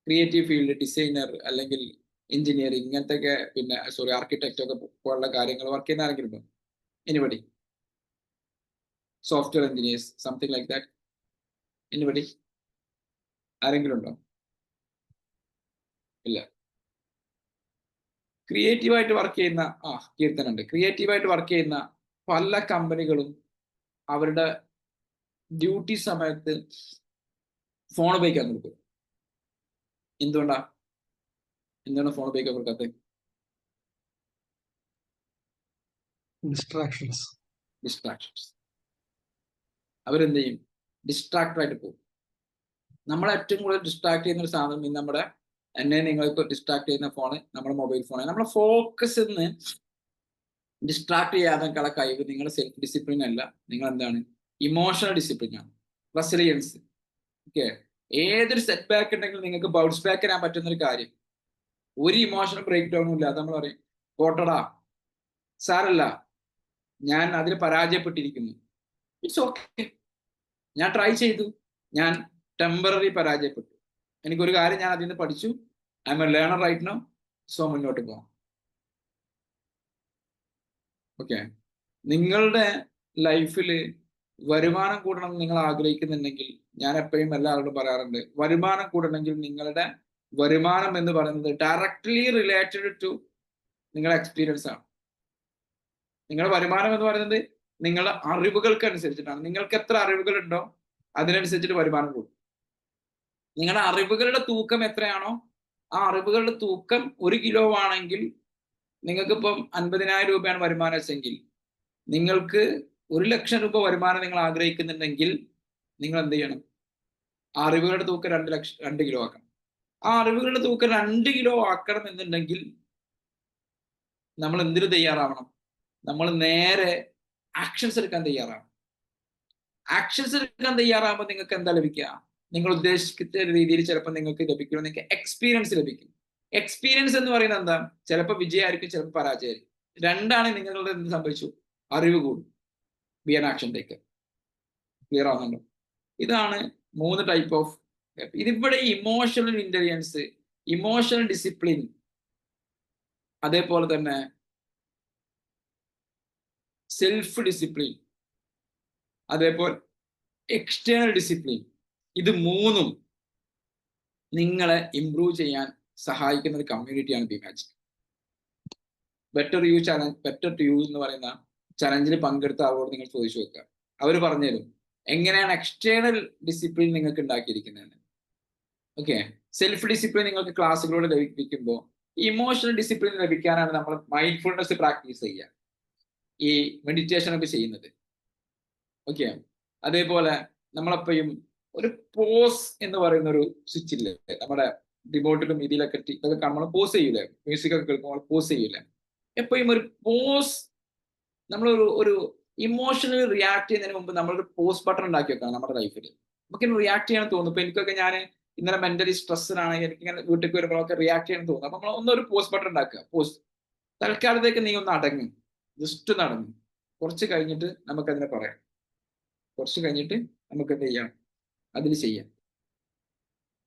ക്രിയേറ്റീവ് ഫീൽഡ്, ഡിസൈനർ അല്ലെങ്കിൽ എഞ്ചിനീയറിംഗ്, ഇങ്ങനത്തെ ഒക്കെ, പിന്നെ ആർക്കിടെക്റ്റ് ഒക്കെ പോലുള്ള കാര്യങ്ങൾ വർക്ക് ചെയ്യുന്ന ആരെങ്കിലും ഉണ്ടോ? Anybody? Software engineers, something like that. Anybody? ആരെങ്കിലും ഉണ്ടോ? ഇല്ല. ക്രിയേറ്റീവായിട്ട് വർക്ക് ചെയ്യുന്ന കീർത്തനുണ്ട്. ക്രിയേറ്റീവായിട്ട് വർക്ക് ചെയ്യുന്ന പല കമ്പനികളും അവരുടെ ഡ്യൂട്ടി സമയത്ത് ഫോൺ ഉപയോഗിക്കാൻ കൊടുക്കും. എന്താണ് ഫോൺ ഉപയോഗിക്കാൻ കൊടുക്കാത്തത്? ഡിസ്ട്രാക്ഷൻസ്. അവരെന്ത് ചെയ്യും? ഡിസ്ട്രാക്റ്റഡ് ആയിട്ട് പോകും. നമ്മളെ ഏറ്റവും കൂടുതൽ ഡിസ്ട്രാക്ട് ചെയ്യുന്ന ഒരു സാധനം നമ്മുടെ നിങ്ങൾക്ക് ഡിസ്ട്രാക്ട് ചെയ്യുന്ന ഫോണ് നമ്മുടെ മൊബൈൽ ഫോണാണ്. നമ്മളെ ഫോക്കസ് ഡിസ്ട്രാക്ട് ചെയ്യാതെക്കുള്ള കഴിവ് നിങ്ങളുടെ സെൽഫ് ഡിസിപ്ലിൻ അല്ല, നിങ്ങൾ എന്താണ്? ഇമോഷണൽ ഡിസിപ്ലിൻ ആണ്. റെസിലിയൻസ്. ഓക്കെ, ഏതൊരു സെറ്റ് ബാക്ക് ഉണ്ടെങ്കിലും നിങ്ങൾക്ക് ബൗൺസ് ബാക്ക് ചെയ്യാൻ പറ്റുന്ന ഒരു കാര്യം. ഒരു ഇമോഷണൽ ബ്രേക്ക് ഡൗണും ഇല്ല. നമ്മൾ പറയും പോട്ടടാ, സാരല്ല, ഞാൻ അതിൽ പരാജയപ്പെട്ടിരിക്കുന്നു. ഇറ്റ്സ് ഓക്കെ, ഞാൻ ട്രൈ ചെയ്തു, ഞാൻ ടെമ്പററി പരാജയപ്പെട്ടു, എനിക്കൊരു കാര്യം ഞാൻ അതിൽ നിന്ന് പഠിച്ചു, I am a learner right now, so മുന്നോട്ട് പോകാം. ഓക്കെ, നിങ്ങളുടെ ലൈഫിൽ വരുമാനം കൂടണം നിങ്ങൾ ആഗ്രഹിക്കുന്നുണ്ടെങ്കിൽ, ഞാൻ എപ്പോഴും എല്ലാവരോടും പറയാറുണ്ട്, വരുമാനം കൂടണമെങ്കിൽ നിങ്ങളുടെ വരുമാനം എന്ന് പറയുന്നത് ഡയറക്ട്ലി റിലേറ്റഡ് ടു നിങ്ങളുടെ എക്സ്പീരിയൻസ് ആണ്. നിങ്ങളുടെ വരുമാനം എന്ന് പറയുന്നത് നിങ്ങളുടെ അറിവുകൾക്ക് അനുസരിച്ചിട്ടാണ്. നിങ്ങൾക്ക് എത്ര അറിവുകൾ ഉണ്ടോ അതിനനുസരിച്ചിട്ട് വരുമാനം കൂടും. നിങ്ങളുടെ അറിവുകളുടെ തൂക്കം എത്രയാണോ ആ അറിവുകളുടെ തൂക്കം 1 കിലോ ആണെങ്കിൽ നിങ്ങൾക്കിപ്പം 50,000 രൂപയാണ് വരുമാനം വെച്ചെങ്കിൽ, നിങ്ങൾക്ക് 1,00,000 രൂപ വരുമാനം നിങ്ങൾ ആഗ്രഹിക്കുന്നുണ്ടെങ്കിൽ നിങ്ങൾ എന്ത് ചെയ്യണം? ആ അറിവുകളുടെ തൂക്കം 2 കിലോ ആക്കണം. ആ അറിവുകളുടെ തൂക്കം 2 കിലോ ആക്കണം എന്നുണ്ടെങ്കിൽ നമ്മൾ എന്തിനു തയ്യാറാവണം? നമ്മൾ നേരെ ആക്ഷൻസ് എടുക്കാൻ തയ്യാറാവണം. ആക്ഷൻസ് എടുക്കാൻ തയ്യാറാകുമ്പോൾ നിങ്ങൾക്ക് എന്താ ലഭിക്കുക? നിങ്ങൾ ഉദ്ദേശിക്കുന്ന രീതിയിൽ ചിലപ്പോൾ നിങ്ങൾക്ക് ലഭിക്കും, നിങ്ങൾക്ക് എക്സ്പീരിയൻസ് ലഭിക്കും. എക്സ്പീരിയൻസ് എന്ന് പറയുന്നത് എന്താ? ചിലപ്പോൾ വിജയമായിരിക്കും, ചിലപ്പോൾ പരാജയമായിരിക്കും. രണ്ടാണ് നിങ്ങളുടെ എന്ത് സംഭവിച്ചു? അറിവ് കൂടും. Be an action taker. Clear ആവുന്നുണ്ടോ? ഇതാണ് 3 ടൈപ്പ് ഓഫ്. ഇതിവിടെ ഇമോഷണൽ ഇന്റലിജൻസ്, ഇമോഷണൽ ഡിസിപ്ലിൻ, അതേപോലെ തന്നെ സെൽഫ് ഡിസിപ്ലിൻ, അതേപോലെ എക്സ്റ്റേണൽ ഡിസിപ്ലിൻ, ഇത് 3ഉം നിങ്ങളെ ഇംപ്രൂവ് ചെയ്യാൻ സഹായിക്കുന്ന ഒരു കമ്മ്യൂണിറ്റിയാണ് ബി മാജിക്. ബെറ്റർ യു എന്ന് പറയുന്ന ചലഞ്ചിൽ പങ്കെടുത്ത ആളോട് നിങ്ങൾ ചോദിച്ചു നോക്കുക. അവർ പറഞ്ഞുതരും എങ്ങനെയാണ് എക്സ്റ്റേണൽ ഡിസിപ്ലിൻ നിങ്ങൾക്ക് ഉണ്ടാക്കിയിരിക്കുന്നത്. ഓക്കെ, സെൽഫ് ഡിസിപ്ലിൻ നിങ്ങൾക്ക് ക്ലാസ്സുകളിലൂടെ ലഭിക്കുമ്പോൾ ഇമോഷണൽ ഡിസിപ്ലിൻ ലഭിക്കാനാണ് നമ്മൾ മൈൻഡ്ഫുൾനെസ് പ്രാക്ടീസ് ചെയ്യുക, ഈ മെഡിറ്റേഷൻ ഒക്കെ ചെയ്യുന്നത്. ഓക്കെ, അതേപോലെ നമ്മളെപ്പോഴും ഒരു പോസ് എന്ന് പറയുന്ന ഒരു സ്വിച്ച് ഇല്ലേ നമ്മുടെ റിമോട്ടിലും ഇതിലൊക്കെ ഇതൊക്കെ കാണുമ്പോൾ പോസ് ചെയ്യൂലേ, മ്യൂസിക് ഒക്കെ കേൾക്കുമ്പോൾ പോസ് ചെയ്യൂലേ, എപ്പോഴും ഒരു പോസ് ഒരു ഇമോഷണലി റിയാക്ട് ചെയ്യുന്നതിന് മുമ്പ് നമ്മളൊരു പോസ് ബട്ടൺ ഉണ്ടാക്കി വെക്കണം നമ്മുടെ ലൈഫിൽ. നമുക്ക് റിയാക്ട് ചെയ്യാൻ തോന്നും. ഇപ്പൊ എനിക്കൊക്കെ ഞാൻ ഇന്നലെ മെന്റലി സ്ട്രെസ്ഡാണെങ്കിൽ എനിക്ക് ഇങ്ങനെ വീട്ടിലേക്ക് വരുമ്പോഴൊക്കെ റിയാക്ട് ചെയ്യാൻ തോന്നും. അപ്പൊ നമ്മൾ ഒന്നൊരു പോസ് ബട്ടൺ ഉണ്ടാക്കുക. പോസ് തൽക്കാലത്തേക്ക് നീ ഒന്ന് അടങ്ങും, ജസ്റ്റ് ഒന്ന് അടങ്ങും. കുറച്ച് കഴിഞ്ഞിട്ട് നമുക്കതിനെ പറയാം, കുറച്ച് കഴിഞ്ഞിട്ട് നമുക്ക് എന്ത് ചെയ്യാം, അതിൽ ചെയ്യാം.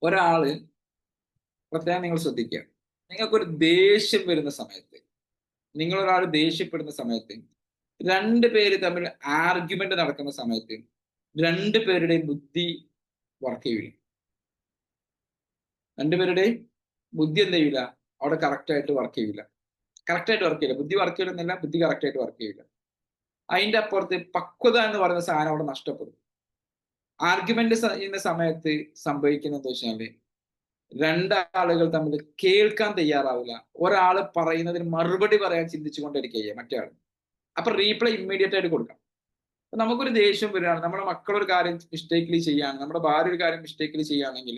ഒരാള് പ്രത്യേകം നിങ്ങൾ ശ്രദ്ധിക്കുക, നിങ്ങൾക്കൊരു ദേഷ്യം വരുന്ന സമയത്ത്, നിങ്ങളൊരാൾ ദേഷ്യപ്പെടുന്ന സമയത്ത്, രണ്ട് പേര് തമ്മിൽ ആർഗ്യുമെന്റ് നടക്കുന്ന സമയത്ത് രണ്ടുപേരുടെയും ബുദ്ധി വർക്ക് ചെയ്യില്ല. രണ്ടുപേരുടെയും ബുദ്ധി എന്ത് ചെയ്യില്ല, അവിടെ കറക്റ്റായിട്ട് വർക്ക് ചെയ്യില്ല. ബുദ്ധി വർക്ക് ചെയ്യില്ലെന്നല്ല, ബുദ്ധി കറക്റ്റായിട്ട് വർക്ക് ചെയ്യില്ല. അതിൻ്റെ അപ്പുറത്ത് പക്വത എന്ന് പറയുന്ന സാധനം അവിടെ നഷ്ടപ്പെടും. ആർഗ്യുമെന്റ് ചെയ്യുന്ന സമയത്ത് സംഭവിക്കുന്നത് എന്താ വെച്ചാല് രണ്ടാളുകൾ തമ്മിൽ കേൾക്കാൻ തയ്യാറാവില്ല. ഒരാൾ പറയുന്നതിന് മറുപടി പറയാൻ ചിന്തിച്ചുകൊണ്ടിരിക്കുക മറ്റേ ആൾ. അപ്പൊ റീപ്ലൈ ഇമ്മീഡിയറ്റ് ആയിട്ട് കൊടുക്കാം. നമുക്കൊരു ദേഷ്യം വരികയാണ്, നമ്മുടെ മക്കളൊരു കാര്യം മിസ്റ്റേക്കിൽ ചെയ്യുകയാണ്, നമ്മുടെ ഭാര്യ ഒരു കാര്യം മിസ്റ്റേക്കിൽ ചെയ്യുകയാണെങ്കിൽ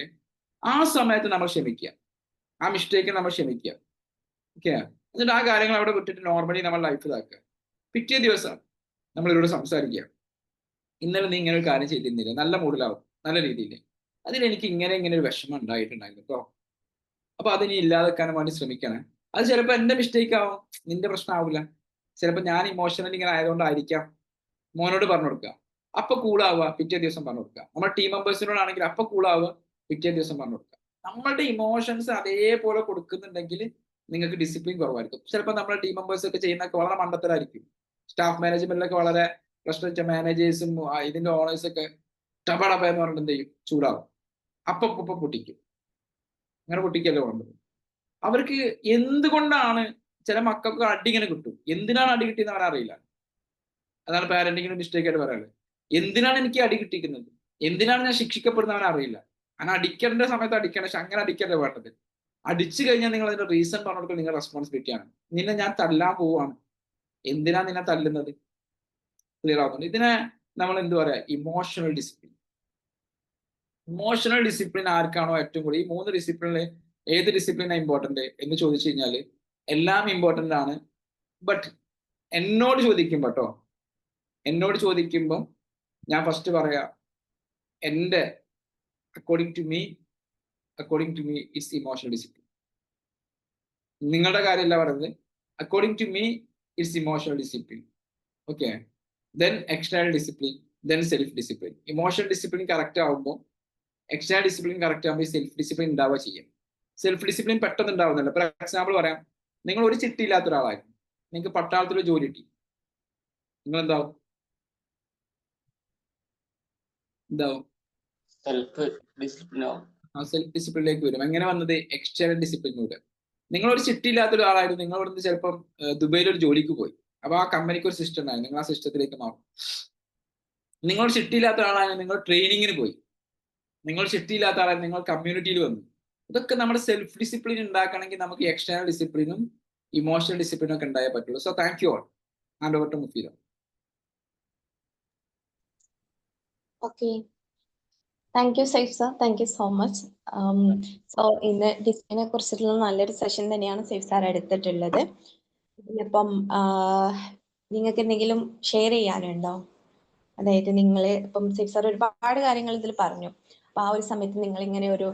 ആ സമയത്ത് നമ്മൾ ക്ഷമിക്കുക, ആ മിസ്റ്റേക്ക് നമ്മൾ ക്ഷമിക്കുക. ഓക്കെ, എന്നിട്ട് ആ കാര്യങ്ങൾ അവിടെ വിട്ടിട്ട് നോർമലി നമ്മൾ ലൈഫ് ഇതാക്കുക. പിറ്റേ ദിവസം നമ്മളിവിടെ സംസാരിക്കുക, ഇന്നലെ നീ ഇങ്ങനെ ഒരു കാര്യം ചെയ്തിരുന്നില്ല, നല്ല മൂഡിലാവും, നല്ല രീതിയിൽ, അതിലെനിക്ക് ഇങ്ങനെ ഒരു വിഷമം ഉണ്ടായിട്ടുണ്ടായിരുന്നു കേട്ടോ. അപ്പൊ അതിനി ഇല്ലാതെക്കാൻ വേണ്ടി ശ്രമിക്കണം. അത് ചിലപ്പോൾ എന്റെ മിസ്റ്റേക്ക് ആവും, നിന്റെ പ്രശ്നം ആവില്ല. ചിലപ്പോൾ ഞാൻ ഇമോഷണലി ഇങ്ങനെ ആയതുകൊണ്ടായിരിക്കാം. മോനോട് പറഞ്ഞു കൊടുക്കുക, അപ്പൊ കൂളാവുക, പിറ്റേ ദിവസം പറഞ്ഞു കൊടുക്കുക. നമ്മുടെ ടീം മെമ്പേഴ്സിനോടാണെങ്കിൽ അപ്പൊ കൂളാവുക, പിറ്റേ ദിവസം പറഞ്ഞു കൊടുക്കുക. നമ്മളുടെ ഇമോഷൻസ് അതേപോലെ കൊടുക്കുന്നുണ്ടെങ്കിൽ നിങ്ങൾക്ക് ഡിസിപ്ലിൻ കുറവായിരിക്കും. ചിലപ്പോൾ നമ്മുടെ ടീം മെമ്പേഴ്സ് ഒക്കെ ചെയ്യുന്നതൊക്കെ വളരെ മണ്ടത്തരായിരിക്കും. സ്റ്റാഫ് മാനേജ്മെന്റിലൊക്കെ വളരെ പ്രശ്നം മാനേജേഴ്സും ഇതിന്റെ ഓണേഴ്സ് ഒക്കെ ടപടപ എന്ന് പറഞ്ഞിട്ട് എന്ത് ചെയ്യും, ചൂടാവും, അപ്പൊ പൊട്ടിക്കും. അങ്ങനെ പൊട്ടിക്കല്ലേ വേണ്ടത്. അവർക്ക് എന്തുകൊണ്ടാണ് ചില മക്കൾക്ക് അടി ഇങ്ങനെ കിട്ടും, എന്തിനാണ് അടി കിട്ടിയെന്ന് അവരറിയില്ല. അതാണ് പാരന്റിങ്ങിന് മിസ്റ്റേക്ക് ആയിട്ട് പറയാനുള്ളത്. എന്തിനാണ് എനിക്ക് അടി കിട്ടിക്കുന്നത്, എന്തിനാണ് ഞാൻ ശിക്ഷിക്കപ്പെടുന്നവൻ അറിയില്ല. അങ്ങനെ അടിക്കേണ്ട സമയത്ത് അടിക്കണം, പക്ഷെ അങ്ങനെ അടിക്കല്ലേ വേണ്ടത്. അടിച്ചു കഴിഞ്ഞാൽ നിങ്ങൾ അതിന്റെ റീസൺ പറഞ്ഞു കൊടുക്കുക, നിങ്ങളുടെ റെസ്പോൺസിബിലിറ്റിയാണ്. നിന്നെ ഞാൻ തല്ലാൻ പോവാണ്, എന്തിനാ നിന്നെ തല്ലുന്നത്, ക്ലിയർ ആവുന്നുണ്ട്. ഇതിനെ നമ്മൾ എന്ത് പറയാ, ഇമോഷണൽ ഡിസിപ്ലിൻ. ഇമോഷണൽ ഡിസിപ്ലിൻ ആർക്കാണോ ഏറ്റവും കൂടുതൽ, ഈ മൂന്ന് ഡിസിപ്ലിനിൽ ഏത് ഡിസിപ്ലിനാണ് ഇമ്പോർട്ടന്റ് എന്ന് ചോദിച്ചു കഴിഞ്ഞാൽ എല്ലാം ഇമ്പോർട്ടന്റ് ആണ്. ബട്ട് എന്നോട് ചോദിക്കുമ്പോൾ ഞാൻ ഫസ്റ്റ് പറയാ, എൻ്റെ according to me it's emotional discipline. നിങ്ങളുടെ കാര്യമല്ല പറയുന്നത്, according to me it's emotional discipline. Okay, then external discipline, then self discipline. Emotional discipline correct ആകുമ്പോൾ എക്സ്റ്റേണൽ ഡിസിപ്ലിൻ കറക്റ്റ് ആകുമ്പോൾ സെൽഫ് ഡിസിപ്ലിൻ ഉണ്ടാവുക ചെയ്യും. സെൽഫ് ഡിസിപ്ലിൻ പെട്ടെന്ന് ഉണ്ടാവുന്നില്ല. ഫോർ എക്സാമ്പിൾ പറയാം, നിങ്ങൾ ഒരു ചിട്ടിയില്ലാത്ത ഒരാളായിരുന്നു, നിങ്ങൾക്ക് പട്ടാളത്തിൽ ജോലി കിട്ടി, നിങ്ങൾ എന്താവും സെൽഫ് ഡിസിപ്ലിനിലേക്ക് വരും. എങ്ങനെ വന്നത്, എക്സ്റ്റേണൽ ഡിസിപ്ലിനിലൂടെ. നിങ്ങളൊരു ചിട്ടിയില്ലാത്ത ഒരാളായിരുന്നു, നിങ്ങൾ ഇവിടുന്ന് ചിലപ്പം ദുബൈയിൽ ഒരു ജോലിക്ക് പോയി, അപ്പൊ ആ കമ്പനിക്ക് ഒരു സിസ്റ്റം ഉണ്ടായിരുന്നു, നിങ്ങൾ ആ സിസ്റ്റത്തിലേക്ക് മാറും. നിങ്ങൾ ചിട്ടിയില്ലാത്ത ഒരാളായിരുന്നു, നിങ്ങൾ ട്രെയിനിങ്ങിന് പോയി. നിങ്ങൾ ചിട്ടിയില്ലാത്ത ആളായിരുന്നു, നിങ്ങൾ കമ്മ്യൂണിറ്റിയിൽ വന്നു. ഇതൊക്കെ നമ്മുടെ സെൽഫ് ഡിസിപ്ലിൻ ഉണ്ടാക്കണമെങ്കിൽ നമുക്ക് എക്സ്റ്റേണൽ ഡിസിപ്ലിനും ഇമോഷണൽ ഡിസിപ്ലിനും ഒക്കെ ഉണ്ടായേ പറ്റുള്ളൂ. So thank you all. Hand over to Mufeeda. Okay, thank you Saif sir, thank you so much. So ഇന്ന് ഡിസിപ്ലിനെ കുറിച്ചിട്ടുള്ള നല്ലൊരു സെഷൻ തന്നെയാണ് സൈഫ് സാർ എടുത്തിട്ടുള്ളത്. ഇപ്പം നിങ്ങൾക്ക് എന്തെങ്കിലും ഷെയർ ചെയ്യാനുണ്ടോ? അതായത് നിങ്ങൾ ഇപ്പം സൈഫ് സാർ ഒരുപാട് കാര്യങ്ങൾ ഇതിൽ പറഞ്ഞു. അപ്പൊ ആ ഒരു സമയത്ത് നിങ്ങൾ ഇങ്ങനെ ഒരു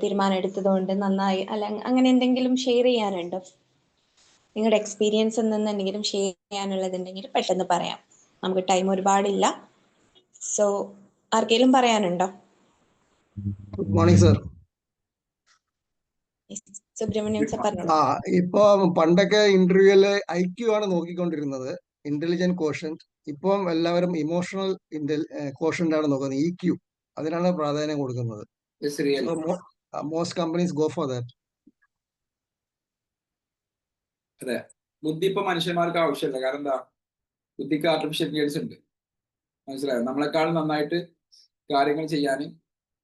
തീരുമാനം എടുത്തതുകൊണ്ട് നന്നായി, അല്ല അങ്ങനെ എന്തെങ്കിലും ഷെയർ ചെയ്യാനുണ്ടോ? നിങ്ങളുടെ എക്സ്പീരിയൻസിൽ നിന്ന് എന്തെങ്കിലും ഷെയർ ചെയ്യാനുള്ളതുണ്ടെങ്കിൽ പെട്ടെന്ന് പറയാം, നമുക്ക് ടൈം ഒരുപാടില്ല. സോ ആർക്കെങ്കിലും പറയാനുണ്ടോ? Good morning sir. Subrahmanyam sir പറഞ്ഞു. ഇപ്പൊ പണ്ടൊക്കെ ഇന്റർവ്യൂല് IQ ആണ് നോക്കിക്കൊണ്ടിരുന്നത്, ഇന്റലിജന്റ് കോഷ്യന്റ്. ഇപ്പം എല്ലാവരും ഇമോഷണൽ കോഷ്യന്റ് ആണ് നോക്കുന്നത്, EQ. അതിനാണ് പ്രാധാന്യം കൊടുക്കുന്നത്. Most companies go for that. അതെ, ബുദ്ധി ഇപ്പൊ മനുഷ്യന്മാർക്ക് ആവശ്യമില്ല. കാരണം എന്താ, ബുദ്ധിക്ക് ആർട്ടിഫിഷ്യൽ ഇന്റലിജൻസ് ഉണ്ട്. മനസ്സിലായോ? നമ്മളെക്കാൾ നന്നായിട്ട് കാര്യങ്ങൾ ചെയ്യാൻ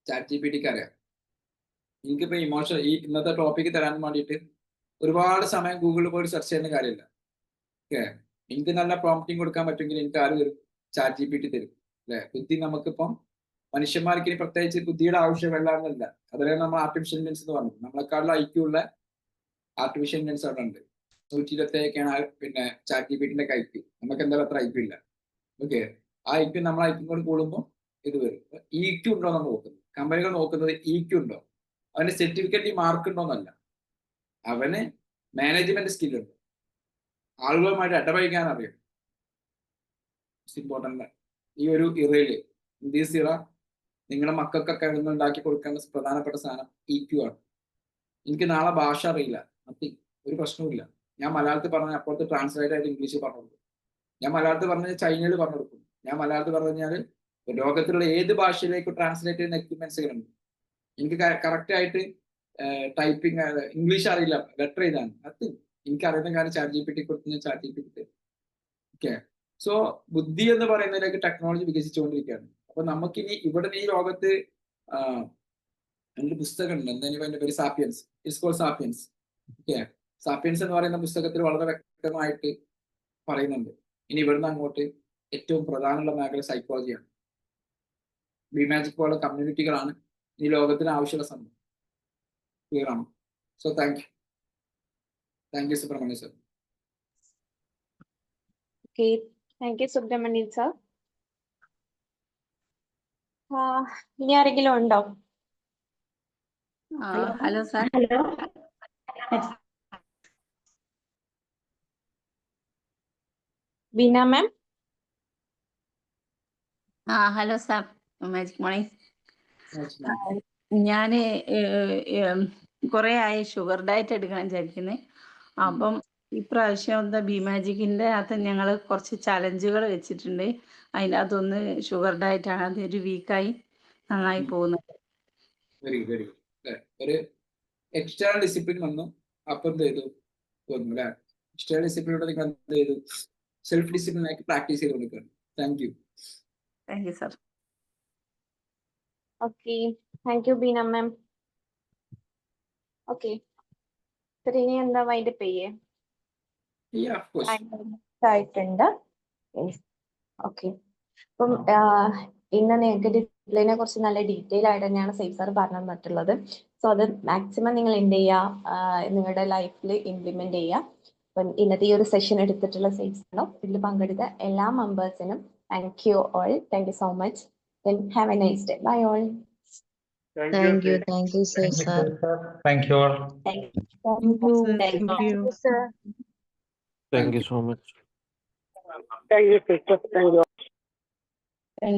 ChatGPT അറിയാം. എനിക്കിപ്പോ ഈ ഇന്നത്തെ ടോപ്പിക്ക് തരാൻ വേണ്ടിയിട്ട് ഒരുപാട് സമയം ഗൂഗിളിൽ പോയി സെർച്ച് ചെയ്യുന്ന കാര്യമില്ല. ഓക്കെ, എനിക്ക് നല്ല പ്രോംപ്റ്റിംഗ് കൊടുക്കാൻ പറ്റുമെങ്കിൽ എനിക്ക് ആര് തരും? ChatGPT തരും. അല്ലെ? ബുദ്ധി നമുക്കിപ്പം മനുഷ്യന്മാർക്ക് ഇനി പ്രത്യേകിച്ച് ബുദ്ധിയുടെ ആവശ്യമല്ല എന്നല്ല. അതിലാണ് നമ്മൾ ആർട്ടിഫിഷ്യൽ ഇന്റലിജൻസ് എന്ന് പറഞ്ഞത്. നമ്മളെക്കാളും IQ ഉള്ള ആർട്ടിഫിഷ്യൽ ഇന്റലിജൻസ് അവിടെ ഉണ്ട്. 127 പിന്നെ ChatGPT IQ. നമുക്ക് എന്തായാലും അത്ര IQ ഇല്ല. ഓക്കെ, ആ IQ നമ്മൾ IQ കൂടെ കൂടുമ്പോൾ ഇത് വരും. EQ ഉണ്ടോ നമ്മൾ നോക്കുന്നത്. കമ്പനികൾ നോക്കുന്നത് EQ ഉണ്ടോ, അവന്റെ സർട്ടിഫിക്കറ്റ് മാർക്ക് ഉണ്ടോ എന്നല്ല, അവന് മാനേജ്മെന്റ് സ്കിൽ ഉണ്ട്, ആളുകളുമായിട്ട് ഇടപഴകാൻ അറിയാം. ഇമ്പോർട്ടന്റ്. ഈ ഒരു ഇറയില് ഇന്ത്യസ് ഇറ നിങ്ങളുടെ മക്കൾക്കൊക്കെ ഉണ്ടാക്കി കൊടുക്കേണ്ട പ്രധാനപ്പെട്ട സാധനം EQ ആണ്. എനിക്ക് നാളെ ഭാഷ അറിയില്ല, ഒരു പ്രശ്നവുമില്ല. ഞാൻ മലയാളത്തിൽ പറഞ്ഞാൽ അപ്പുറത്ത് ട്രാൻസ്ലേറ്റ് ആയിട്ട് ഇംഗ്ലീഷിൽ പറഞ്ഞു കൊടുക്കും. ഞാൻ മലയാളത്തിൽ പറഞ്ഞാൽ ചൈനയിൽ പറഞ്ഞു കൊടുക്കും. ഞാൻ മലയാളത്തിൽ പറഞ്ഞു കഴിഞ്ഞാൽ ലോകത്തിലുള്ള ഏത് ഭാഷയിലേക്ക് ട്രാൻസ്ലേറ്റ് ചെയ്യുന്ന എക്യുപ്മെന്റ്സുകളുണ്ട്. എനിക്ക് കറക്റ്റ് ആയിട്ട് ടൈപ്പിംഗ് ഇംഗ്ലീഷ് അറിയില്ല, ലെറ്റർ എഴുതാൻ അത് എനിക്ക് അറിയുന്ന കാര്യം ChatGPT കൊടുത്ത് ഞാൻ ChatGPT. ഓക്കെ, സോ ബുദ്ധി എന്ന് പറയുന്നതിലേക്ക് ടെക്നോളജി വികസിച്ചുകൊണ്ടിരിക്കുകയാണ്. അപ്പൊ നമുക്കിനി ഇവിടെ ഈ ലോകത്ത് എൻ്റെ പുസ്തകം ഉണ്ട്, എന്തായാലും അതിന്റെ പേര് Sapiens. It's called Sapiens. Okay, Sapiens എന്ന് പറയുന്ന പുസ്തകത്തിൽ വളരെ വ്യക്തമായിട്ട് പറയുന്നുണ്ട് ഇനി ഇവിടുന്ന് അങ്ങോട്ട് ഏറ്റവും പ്രധാനമുള്ള മേഖല സൈക്കോളജിയാണ്. ബിമാജിക് പോലുള്ള കമ്മ്യൂണിറ്റികളാണ് ഈ ലോകത്തിന് ആവശ്യമുള്ള സംഭവം. ക്ലിയർ ആണ്? So thank you Subrahmanya sir. Okay, thank you Subrahmanyan sir. ഇനി ആരെങ്കിലും ഉണ്ടോ? Hello sir. Hello, Beena ma'am. Hello sir, magic morning. ഞാന് കുറെ ആയി ഷുഗർ ഡയറ്റ് എടുക്കണം വിചാരിക്കുന്നത്. അപ്പം ഇപ്രാവശ്യം എന്താ ബിമാജിക്കിന്റെ അകത്ത് ഞങ്ങൾ കുറച്ച് ചലഞ്ചുകൾ വെച്ചിട്ടുണ്ട്. അതിൻ്റെ അകത്തൊന്ന് ഷുഗർ ഡയറ്റ് ആണ്. അതൊരു വീക്കായി നന്നായി പോകുന്നുണ്ട്. Very very good. ഒരു എക്സ്റ്റേണൽ ഡിസിപ്ലിൻ വന്നു, അപ്പൊ എന്ത് ചെയ്തു തോന്നുന്നു അല്ലെ? എക്സ്റ്റേണൽ ഡിസിപ്ലിനോട് നിങ്ങൾ എന്ത് ചെയ്തു? സെൽഫ് ഡിസിപ്ലിൻ ആയിട്ട് പ്രാക്ടീസ് ചെയ്ത് കൊടുക്കുകയാണ്. Thank you sir. Okay, thank U Beena ma'am. Okay, ഇനി എന്താ വൈൻഡപ്പ് ചെയ്യേ? ആയിട്ടുണ്ട്. ഓക്കെ, അപ്പം ഇന്ന് നിങ്ങൾക്ക് ഡിസിപ്ലിനെ കുറിച്ച് നല്ല ഡീറ്റെയിൽ ആയിട്ട് തന്നെയാണ് സേഫ് സാർ പറഞ്ഞു തന്നിട്ടുള്ളത്. സോ അത് മാക്സിമം നിങ്ങൾ എന്ത് ചെയ്യുക, നിങ്ങളുടെ ലൈഫിൽ ഇംപ്ലിമെന്റ് ചെയ്യുക. അപ്പം ഇന്നത്തെ ഈ ഒരു സെഷൻ എടുത്തിട്ടുള്ള സേഫ് സാറോ ഇതിൽ പങ്കെടുത്ത എല്ലാ മെമ്പേഴ്സിനും thank you all. Thank you so much. Then have a nice day. Bye all. Thank you, sir. Thank you, sir. Thank you all. Thank Thank you so much. Thank you, sister. Thank you.